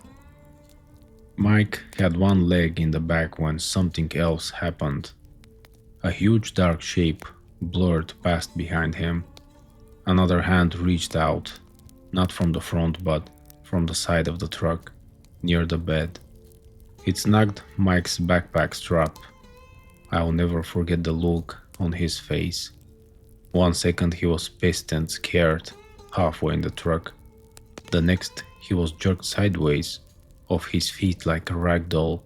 Mike had one leg in the back when something else happened. A huge dark shape blurred past behind him. Another hand reached out, not from the front but from the side of the truck, near the bed. It snagged Mike's backpack strap. I'll never forget the look on his face. 1 second he was pissed and scared, halfway in the truck. The next he was jerked sideways, off his feet like a rag doll,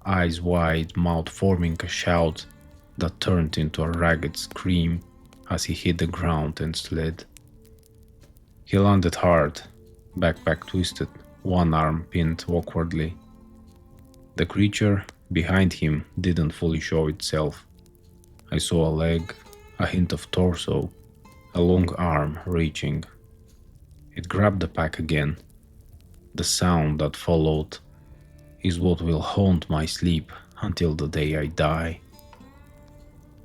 eyes wide, mouth forming a shout that turned into a ragged scream as he hit the ground and slid. He landed hard, backpack twisted, one arm pinned awkwardly. The creature behind him didn't fully show itself. I saw a leg, a hint of torso, a long arm reaching. It grabbed the pack again. The sound that followed is what will haunt my sleep until the day I die.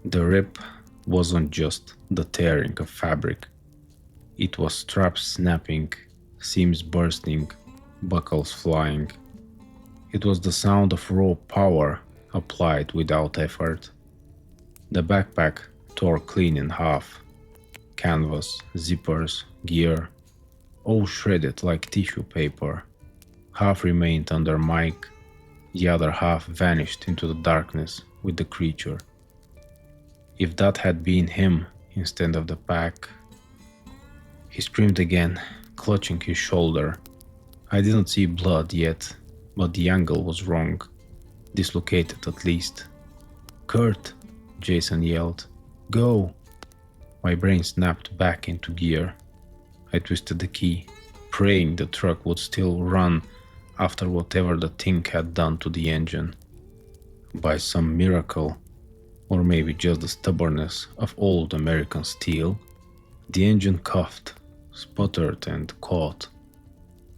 The rip wasn't just the tearing of fabric. It was straps snapping, seams bursting, buckles flying. It was the sound of raw power applied without effort. The backpack tore clean in half. Canvas, zippers, gear, all shredded like tissue paper. Half remained under Mike, the other half vanished into the darkness with the creature. If that had been him instead of the pack... He screamed again, clutching his shoulder. I didn't see blood yet, but the angle was wrong, dislocated at least. "Kurt!" Jason yelled. "Go!" My brain snapped back into gear. I twisted the key, praying the truck would still run after whatever the thing had done to the engine. By some miracle, or maybe just the stubbornness of old American steel, the engine coughed, sputtered and caught.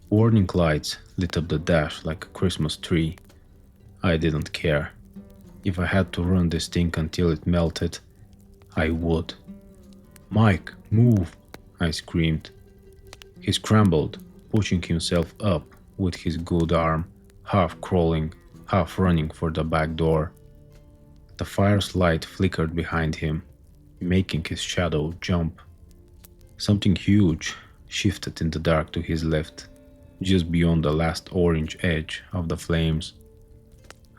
Warning lights lit up the dash like a Christmas tree. I didn't care. If I had to run this thing until it melted, I would. "Mike, move!" I screamed. He scrambled, pushing himself up with his good arm, half crawling, half running for the back door. The fire's light flickered behind him, making his shadow jump. Something huge shifted in the dark to his left, just beyond the last orange edge of the flames.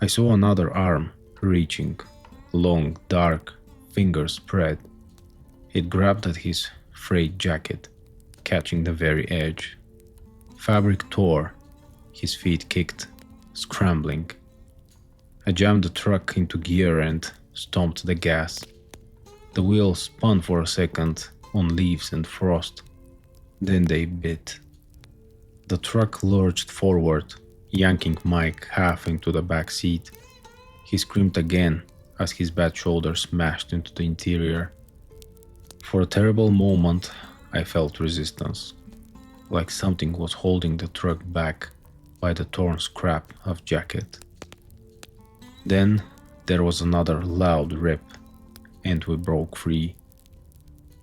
I saw another arm reaching, long, dark, fingers spread. It grabbed at his frayed jacket, catching the very edge. Fabric tore, his feet kicked, scrambling. I jammed the truck into gear and stomped the gas. The wheels spun for a second on leaves and frost. Then they bit. The truck lurched forward, yanking Mike half into the back seat. He screamed again as his bad shoulder smashed into the interior. For a terrible moment, I felt resistance, like something was holding the truck back by the torn scrap of jacket. Then there was another loud rip, and we broke free.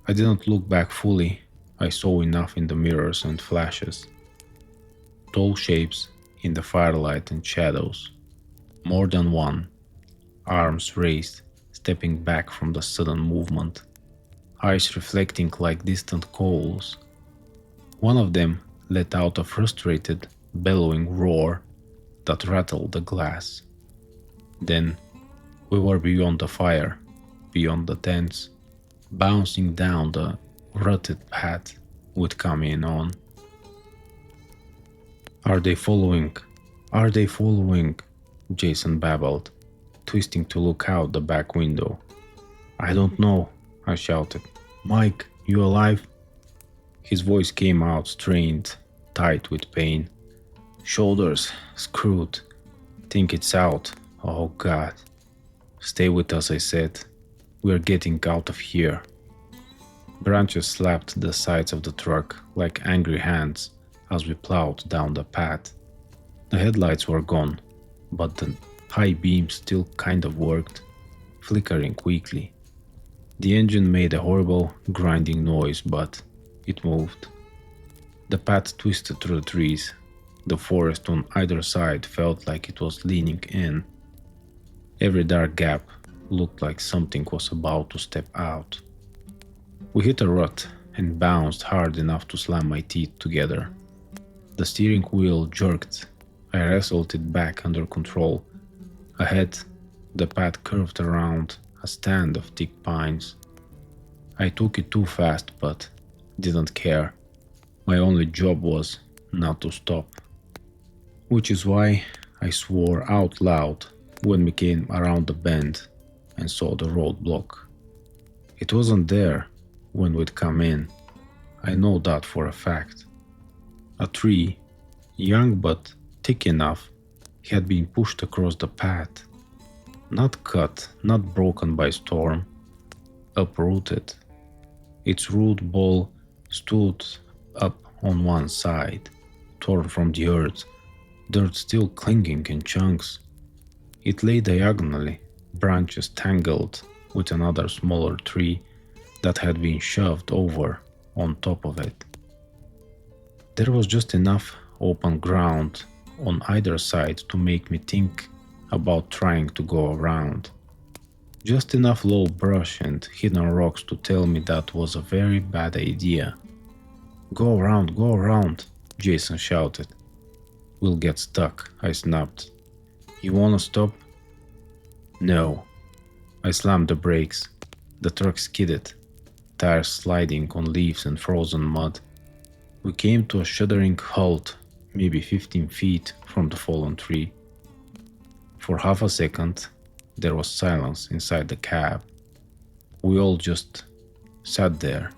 I didn't look back fully. I saw enough in the mirrors and flashes. Tall shapes in the firelight and shadows. More than one. Arms raised, stepping back from the sudden movement. Eyes reflecting like distant coals. One of them let out a frustrated, bellowing roar that rattled the glass. Then we were beyond the fire, beyond the tents, bouncing down the rutted path we'd come in on. "Are they following? Are they following?" Jason babbled, twisting to look out the back window. "I don't know," I shouted. "Mike, you alive?" His voice came out strained, tight with pain. "Shoulders screwed. Think it's out. Oh God." "Stay with us," I said. "We're getting out of here." Branches slapped the sides of the truck like angry hands as we plowed down the path. The headlights were gone, but the high beams still kind of worked, flickering weakly. The engine made a horrible, grinding noise, but it moved. The path twisted through the trees. The forest on either side felt like it was leaning in. Every dark gap looked like something was about to step out. We hit a rut and bounced hard enough to slam my teeth together. The steering wheel jerked. I wrestled it back under control. Ahead, the path curved around a stand of thick pines. I took it too fast, but didn't care. My only job was not to stop. Which is why I swore out loud when we came around the bend and saw the roadblock. It wasn't there when we'd come in. I know that for a fact. A tree, young but thick enough, had been pushed across the path. Not cut, not broken by storm, uprooted. Its root ball stood up on one side, torn from the earth, dirt still clinging in chunks. It lay diagonally, branches tangled with another smaller tree that had been shoved over on top of it. There was just enough open ground on either side to make me think about trying to go around. Just enough low brush and hidden rocks to tell me that was a very bad idea. Go around, Jason shouted. We'll get stuck, I snapped. You wanna stop? No. I slammed the brakes. The truck skidded, tires sliding on leaves and frozen mud. We came to a shuddering halt, maybe 15 feet from the fallen tree. For half a second, there was silence inside the cab. We all just sat there,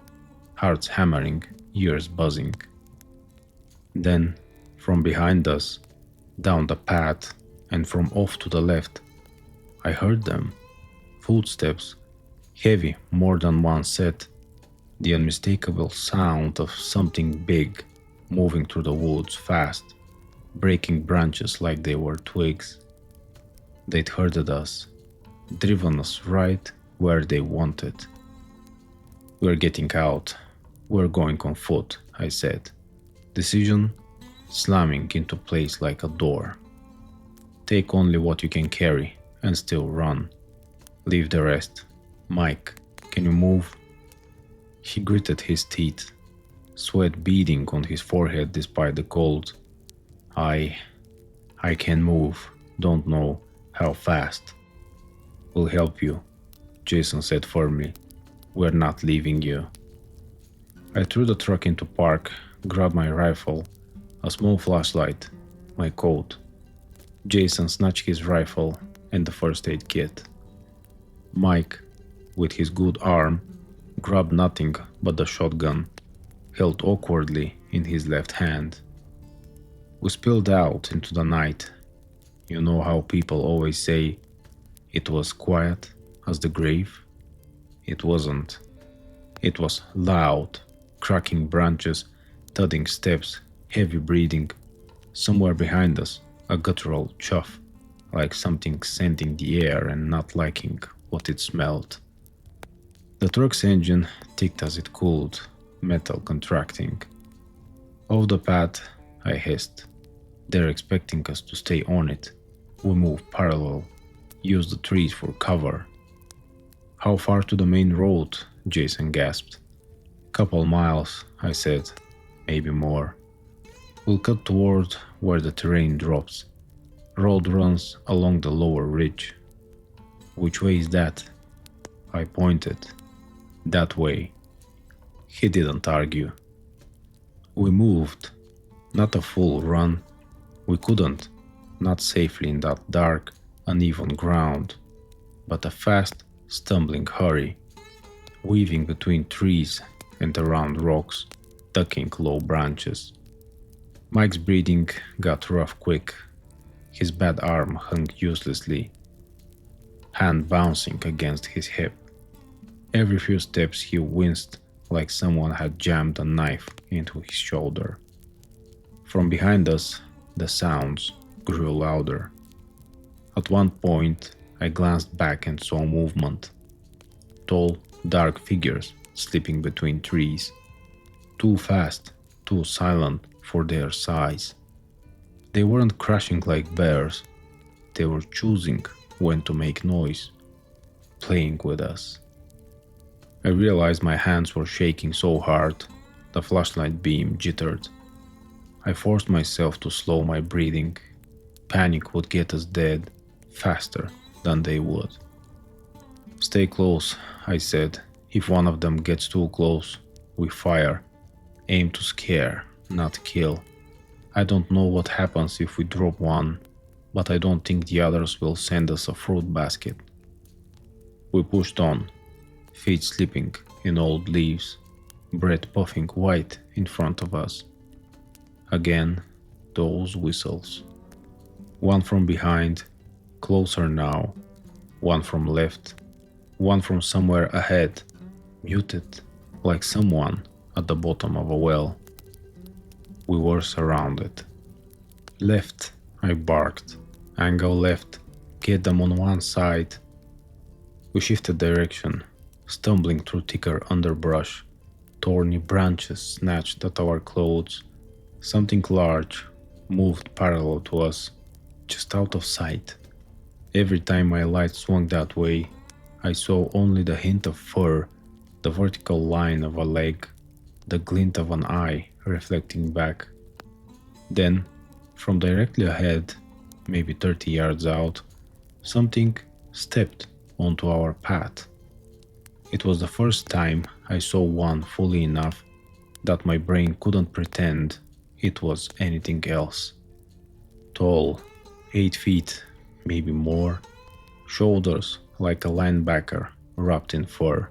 hearts hammering, ears buzzing. Then, from behind us, down the path, and from off to the left, I heard them. Footsteps, heavy more than one set, the unmistakable sound of something big moving through the woods fast, breaking branches like they were twigs. They'd herded us, driven us right where they wanted. We're getting out. We're going on foot, I said. Decision slamming into place like a door. Take only what you can carry and still run. Leave the rest. Mike, can you move? He gritted his teeth, sweat beading on his forehead despite the cold. I can move, don't know how fast. We'll help you, Jason said firmly. We're not leaving you. I threw the truck into park, grabbed my rifle, a small flashlight, my coat. Jason snatched his rifle and the first aid kit. Mike, with his good arm, grabbed nothing but the shotgun, held awkwardly in his left hand. We spilled out into the night. You know how people always say it was quiet as the grave? It wasn't. It was loud, cracking branches, thudding steps, heavy breathing. Somewhere behind us, a guttural chuff, like something scenting the air and not liking what it smelled. The truck's engine ticked as it cooled, metal contracting. Off the path, I hissed. They're expecting us to stay on it. We move parallel, use the trees for cover. How far to the main road? Jason gasped. Couple miles, I said. Maybe more. We'll cut toward where the terrain drops. Road runs along the lower ridge. Which way is that? I pointed. That way. He didn't argue. We moved. Not a full run. We couldn't. Not safely in that dark, uneven ground. But a fast, stumbling hurry. Weaving between trees and around rocks, ducking low branches. Mike's breathing got rough quick. His bad arm hung uselessly, hand bouncing against his hip. Every few steps he winced like someone had jammed a knife into his shoulder. From behind us, the sounds grew louder. At one point, I glanced back and saw movement. Tall, dark figures slipping between trees. Too fast, too silent for their size. They weren't crashing like bears. They were choosing when to make noise, playing with us. I realized my hands were shaking so hard, the flashlight beam jittered. I forced myself to slow my breathing. Panic would get us dead faster than they would. Stay close, I said. If one of them gets too close, we fire. Aim to scare, not kill. I don't know what happens if we drop one, but I don't think the others will send us a fruit basket. We pushed on, feet slipping in old leaves. breath puffing white in front of us. Again, those whistles. One from behind, closer now, one from left, one from somewhere ahead, muted, like someone at the bottom of a well. We were surrounded. Left, I barked. Angle left, get them on one side. We shifted direction, stumbling through thicker underbrush. Thorny branches snatched at our clothes. Something large moved parallel to us, just out of sight. Every time my light swung that way, I saw only the hint of fur, the vertical line of a leg, the glint of an eye reflecting back. Then, from directly ahead, maybe 30 yards out, something stepped onto our path. It was the first time I saw one fully enough that my brain couldn't pretend it was anything else. Tall, 8 feet, maybe more, shoulders like a linebacker wrapped in fur,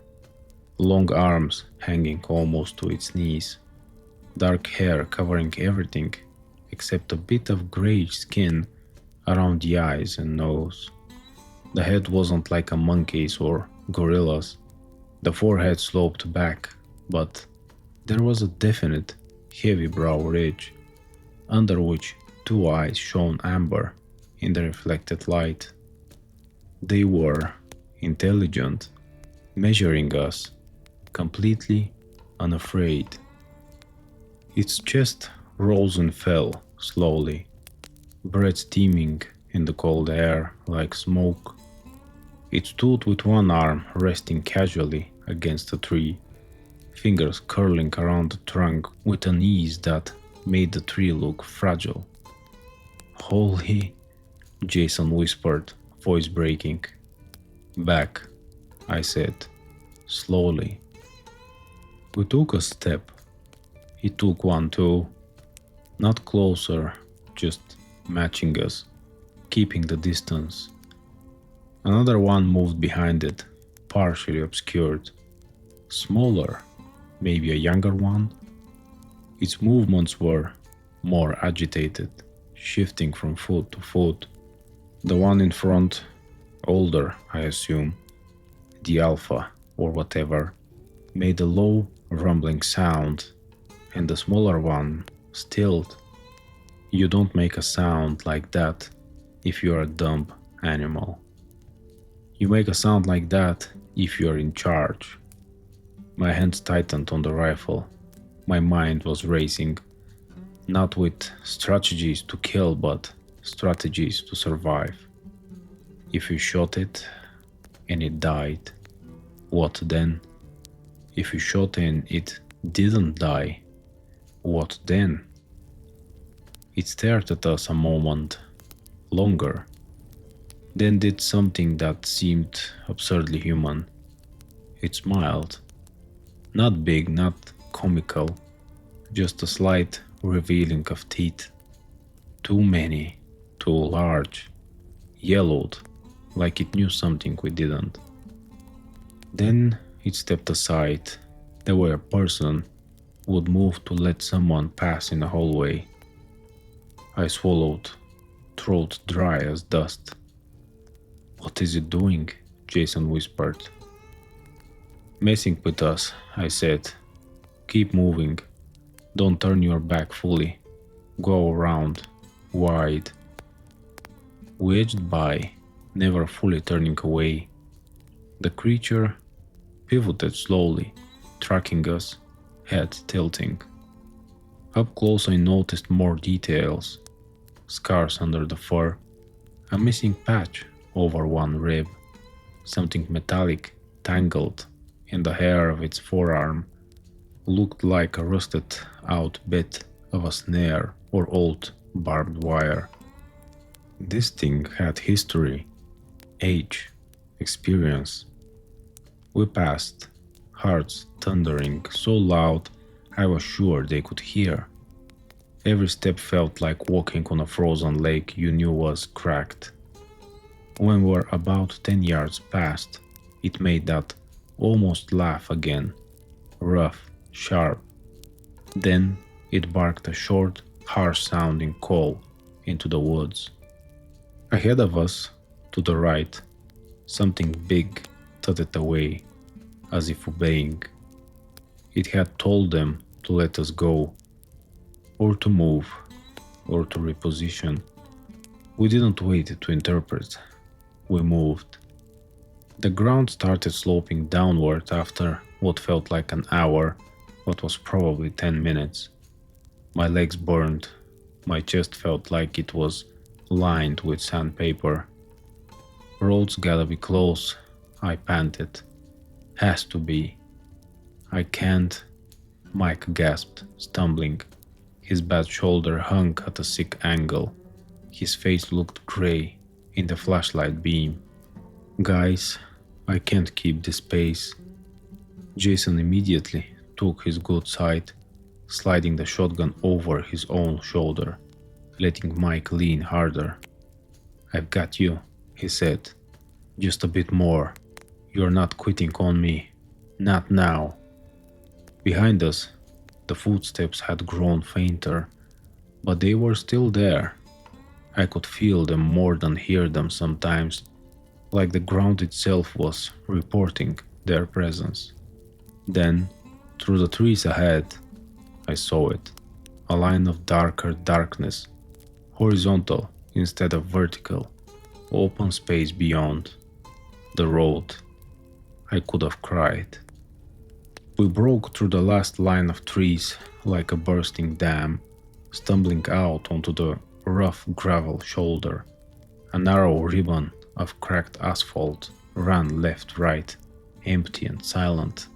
long arms hanging almost to its knees, dark hair covering everything except a bit of grayish skin around the eyes and nose. The head wasn't like a monkey's or gorilla's. The forehead sloped back, but there was a definite, heavy brow ridge, under which two eyes shone amber in the reflected light. They were intelligent, measuring us, completely unafraid. Its chest rose and fell slowly, breath steaming in the cold air like smoke. It stood with one arm resting casually against a tree, fingers curling around the trunk with an ease that made the tree look fragile. "Holy," Jason whispered, voice breaking. "Back," I said, slowly. We took a step. He took one too. Not closer, just matching us, keeping the distance. Another one moved behind it, partially obscured. Smaller, maybe a younger one. Its movements were more agitated, shifting from foot to foot. The one in front, older, I assume, the alpha or whatever, made a low, rumbling sound, and the smaller one stilled. You don't make a sound like that if you're a dumb animal. You make a sound like that if you're in charge. My hands tightened on the rifle. My mind was racing, not with strategies to kill, but strategies to survive. If you shot it and it died, what then? If you shot and it didn't die, what then? It stared at us a moment, longer, then did something that seemed absurdly human. It smiled. Not big, not comical, just a slight revealing of teeth. Too many, too large, yellowed, like it knew something we didn't. Then it stepped aside, the way a person would move to let someone pass in a hallway. I swallowed, throat dry as dust. "What is it doing?" Jason whispered. "Messing with us," I said. "Keep moving. Don't turn your back fully. Go around, wide." We edged by, never fully turning away. The creature pivoted slowly, tracking us, head tilting. Up close I noticed more details. Scars under the fur, a missing patch over one rib, something metallic tangled in the hair of its forearm, looked like a rusted out bit of a snare or old barbed wire. This thing had history, age, experience. We passed, hearts thundering so loud I was sure they could hear. Every step felt like walking on a frozen lake you knew was cracked. When we were about 10 yards past, it made that almost laugh again, rough, sharp. Then it barked a short, harsh-sounding call into the woods. Ahead of us, to the right, something big thudded away, as if obeying. It had told them to let us go, or to move, or to reposition. We didn't wait to interpret. We moved. The ground started sloping downward after what felt like an hour, but was probably 10 minutes. My legs burned. My chest felt like it was lined with sandpaper. Roads gotta be close, I panted. Has to be. I can't. Mike gasped, stumbling. His bad shoulder hung at a sick angle. His face looked grey in the flashlight beam. Guys, I can't keep this pace. Jason immediately took his good side, sliding the shotgun over his own shoulder, letting Mike lean harder. I've got you, he said. Just a bit more. You're not quitting on me. Not now. Behind us, the footsteps had grown fainter, but they were still there. I could feel them more than hear them sometimes, like the ground itself was reporting their presence. Then, through the trees ahead, I saw it, a line of darker darkness, horizontal instead of vertical, open space beyond. The road. I could have cried. We broke through the last line of trees like a bursting dam, stumbling out onto the rough gravel shoulder. A narrow ribbon of cracked asphalt ran left-right, empty and silent.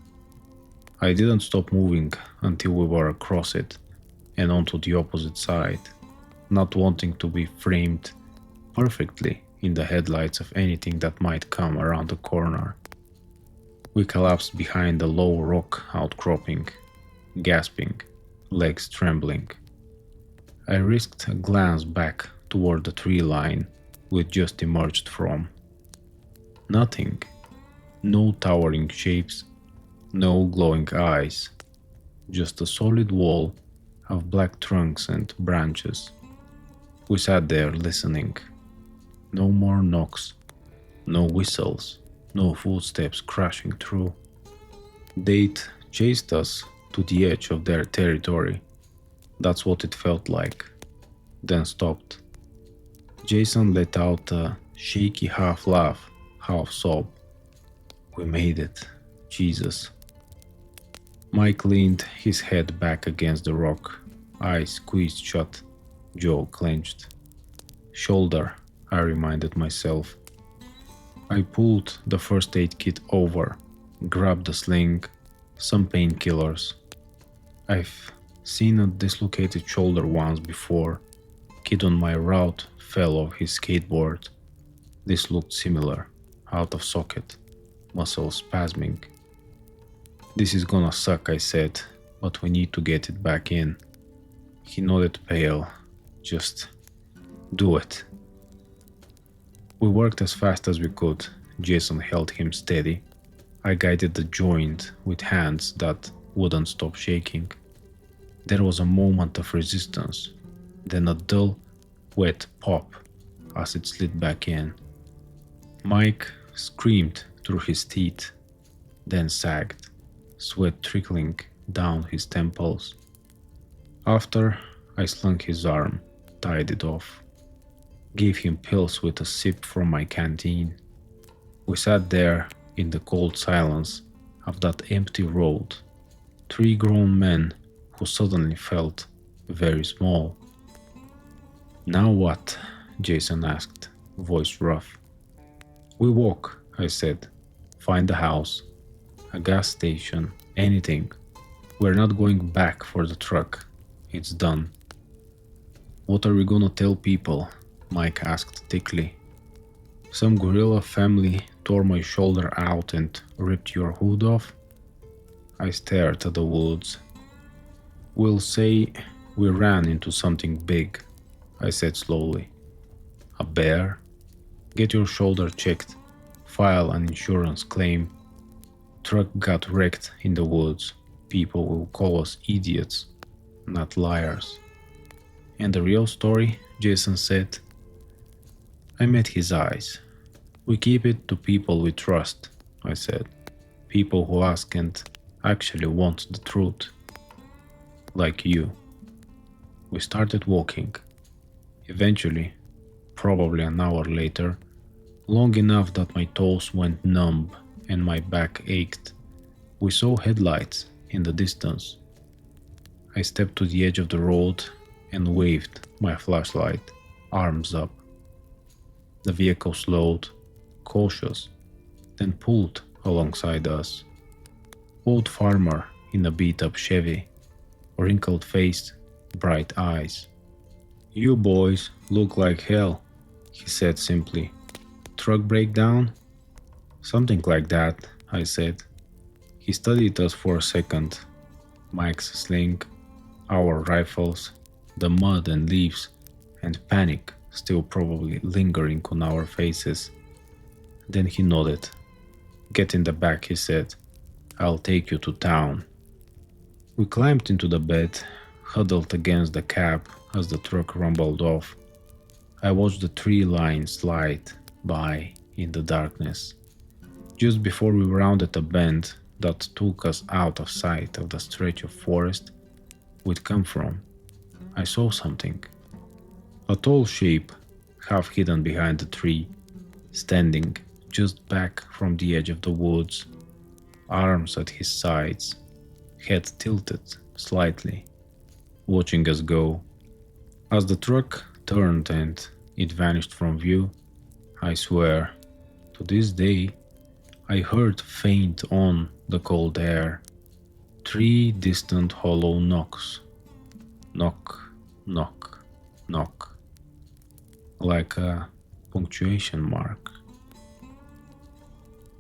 I didn't stop moving until we were across it and onto the opposite side, not wanting to be framed perfectly in the headlights of anything that might come around the corner. We collapsed behind a low rock outcropping, gasping, legs trembling. I risked a glance back toward the tree line we'd just emerged from. Nothing. No towering shapes, no glowing eyes, just a solid wall of black trunks and branches. We sat there listening. No more knocks, no whistles, no footsteps crashing through. They'd chased us to the edge of their territory. That's what it felt like. Then stopped. Jason let out a shaky half laugh, half sob. We made it. Jesus. Mike leaned his head back against the rock, eyes squeezed shut, jaw clenched. Shoulder, I reminded myself. I pulled the first aid kit over, grabbed a sling, some painkillers. I've seen a dislocated shoulder once before. Kid on my route fell off his skateboard. This looked similar, out of socket, muscles spasming. This is gonna suck, I said, but we need to get it back in. He nodded pale. Just do it. We worked as fast as we could. Jason held him steady. I guided the joint with hands that wouldn't stop shaking. There was a moment of resistance, then a dull, wet pop as it slid back in. Mike screamed through his teeth, then sagged, sweat trickling down his temples. After, I slung his arm, tied it off. Gave him pills with a sip from my canteen. We sat there in the cold silence of that empty road, three grown men who suddenly felt very small. Now what? Jason asked, voice rough. We walk, I said. Find a house, a gas station, anything. We're not going back for the truck. It's done. What are we gonna tell people? Mike asked thickly. Some gorilla family tore my shoulder out and ripped your hood off? I stared at the woods. We'll say we ran into something big, I said slowly. A bear? Get your shoulder checked. File an insurance claim. Truck got wrecked in the woods. People will call us idiots, not liars. And the real story, Jason said. I met his eyes. We keep it to people we trust, I said. People who ask and actually want the truth. Like you. We started walking. Eventually, probably an hour later, long enough that my toes went numb and my back ached, we saw headlights in the distance. I stepped to the edge of the road and waved my flashlight, arms up. The vehicle slowed, cautious, then pulled alongside us. Old farmer in a beat-up Chevy, wrinkled face, bright eyes. You boys look like hell, he said simply. Truck breakdown? Something like that, I said. He studied us for a second. Mike's sling, our rifles, the mud and leaves, and panic still probably lingering on our faces. Then he nodded. Get in the back, he said. I'll take you to town. We climbed into the bed, huddled against the cab as the truck rumbled off. I watched the tree line slide by in the darkness. Just before we rounded a bend that took us out of sight of the stretch of forest we'd come from, I saw something. A tall shape, half hidden behind the tree, standing just back from the edge of the woods, arms at his sides, head tilted slightly, watching us go. As the truck turned and it vanished from view, I swear, to this day, I heard faint on the cold air 3 distant hollow knocks. Knock, knock, knock. Like a punctuation mark.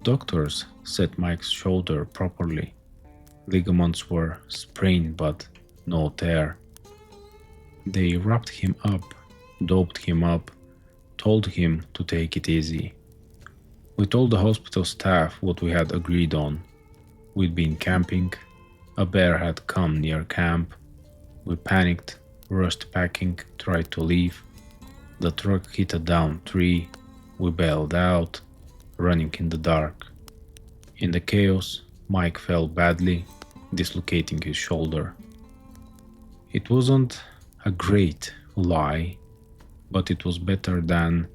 Doctors set Mike's shoulder properly. Ligaments were sprained but no tear. They wrapped him up, doped him up, told him to take it easy. We told the hospital staff what we had agreed on. We'd been camping, a bear had come near camp. We panicked, rushed packing, tried to leave. The truck hit a down tree. We bailed out, running in the dark. In the chaos, Mike fell badly, dislocating his shoulder. It wasn't a great lie, but it was better than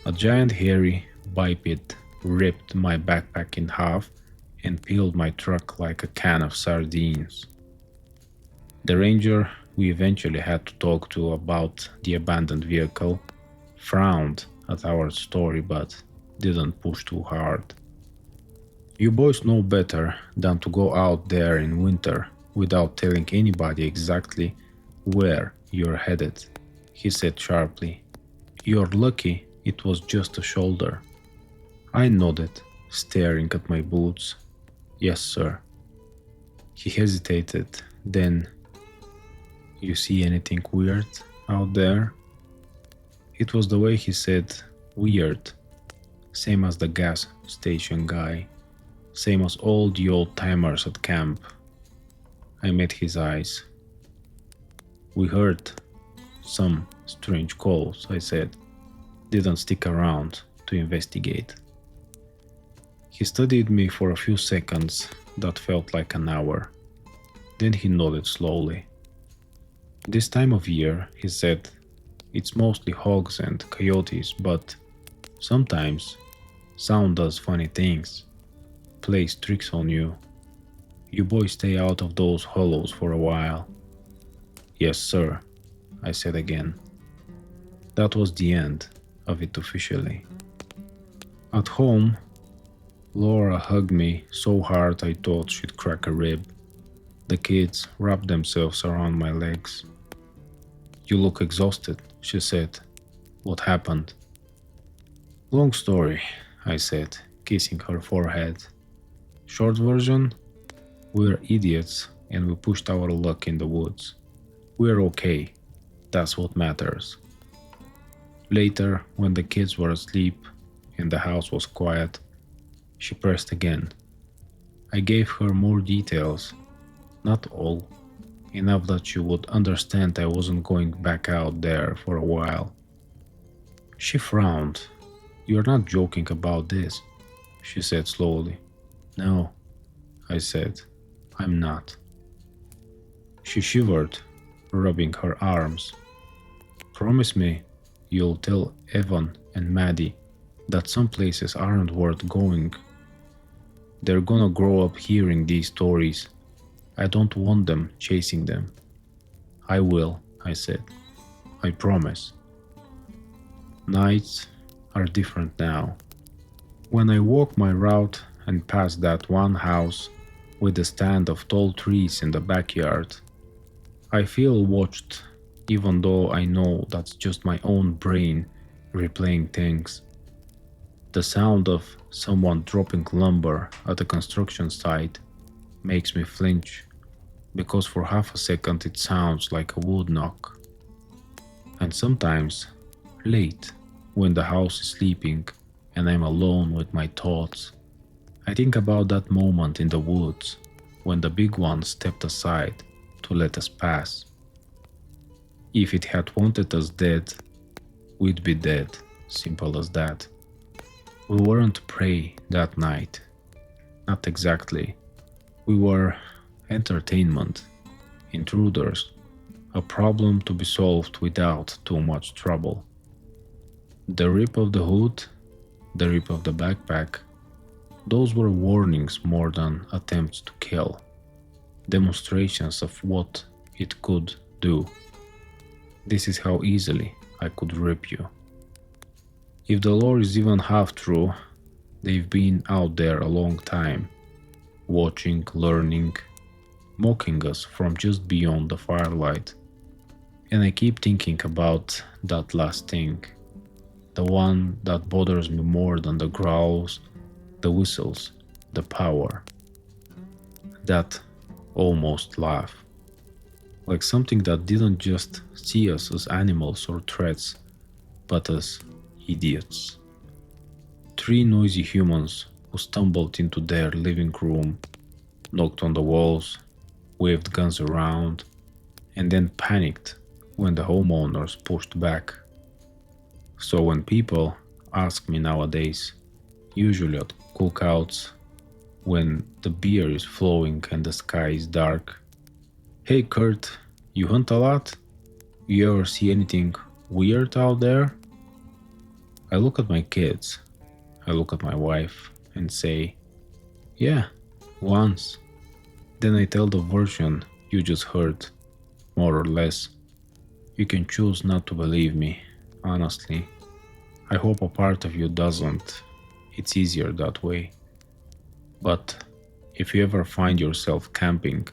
a giant hairy biped ripped my backpack in half and peeled my truck like a can of sardines. The ranger we eventually had to talk to about the abandoned vehicle frowned at our story but didn't push too hard. You boys know better than to go out there in winter without telling anybody exactly where you're headed, he said sharply. You're lucky it was just a shoulder. I nodded, staring at my boots. Yes, sir. He hesitated, then, you see anything weird out there? It was the way he said weird, same as the gas station guy, same as all the old timers at camp. I met his eyes. We heard some strange calls, I said. Didn't stick around to investigate. He studied me for a few seconds that felt like an hour. Then he nodded slowly. This time of year, he said, it's mostly hogs and coyotes, but sometimes sound does funny things, plays tricks on you. You boys stay out of those hollows for a while. Yes, sir, I said again. That was the end of it officially. At home, Laura hugged me so hard I thought she'd crack a rib. The kids wrapped themselves around my legs. You look exhausted, she said. What happened? Long story, I said, kissing her forehead. Short version? We're idiots and we pushed our luck in the woods. We're okay. That's what matters. Later, when the kids were asleep and the house was quiet, she pressed again. I gave her more details. Not all. Enough that you would understand I wasn't going back out there for a while. She frowned. "You're not joking about this," she said slowly. "No," I said, "I'm not." She shivered, rubbing her arms. "Promise me you'll tell Evan and Maddie that some places aren't worth going. They're gonna grow up hearing these stories. I don't want them chasing them." "I will," I said. "I promise." Nights are different now. When I walk my route and pass that one house with a stand of tall trees in the backyard, I feel watched, even though I know that's just my own brain replaying things. The sound of someone dropping lumber at a construction site makes me flinch, because for half a second it sounds like a wood knock. And sometimes, late, when the house is sleeping and I'm alone with my thoughts, I think about that moment in the woods when the big one stepped aside to let us pass. If it had wanted us dead, we'd be dead, simple as that. We weren't prey that night. Not exactly. We were entertainment, intruders, a problem to be solved without too much trouble. The rip of the hood, the rip of the backpack, those were warnings more than attempts to kill, demonstrations of what it could do. This is how easily I could rip you. If the lore is even half true, they've been out there a long time, watching, learning, mocking us from just beyond the firelight. And I keep thinking about that last thing, the one that bothers me more than the growls, the whistles, the power. That almost laugh. Like something that didn't just see us as animals or threats, but as idiots. Three noisy humans who stumbled into their living room, knocked on the walls, waved guns around, and then panicked when the homeowners pushed back. So when people ask me nowadays, usually at cookouts, when the beer is flowing and the sky is dark, "Hey Kurt, you hunt a lot? You ever see anything weird out there?" I look at my kids, I look at my wife and say, "Yeah, once." Then I tell the version you just heard, more or less. You can choose not to believe me, honestly. I hope a part of you doesn't. It's easier that way. But if you ever find yourself camping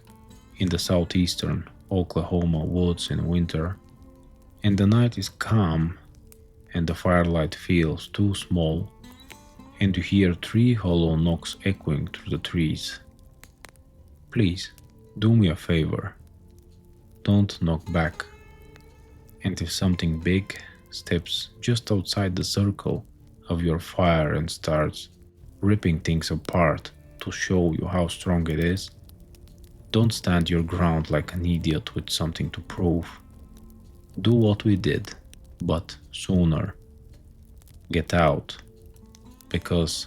in the southeastern Oklahoma woods in winter, and the night is calm, and the firelight feels too small, and you hear three hollow knocks echoing through the trees, please do me a favor. Don't knock back. And if something big steps just outside the circle of your fire and starts ripping things apart to show you how strong it is, don't stand your ground like an idiot with something to prove. Do what we did, but sooner. Get out. Because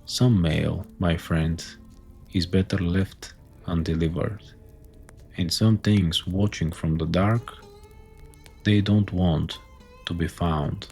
some mail, my friend, is better left undelivered. And some things watching from the dark, they don't want to be found.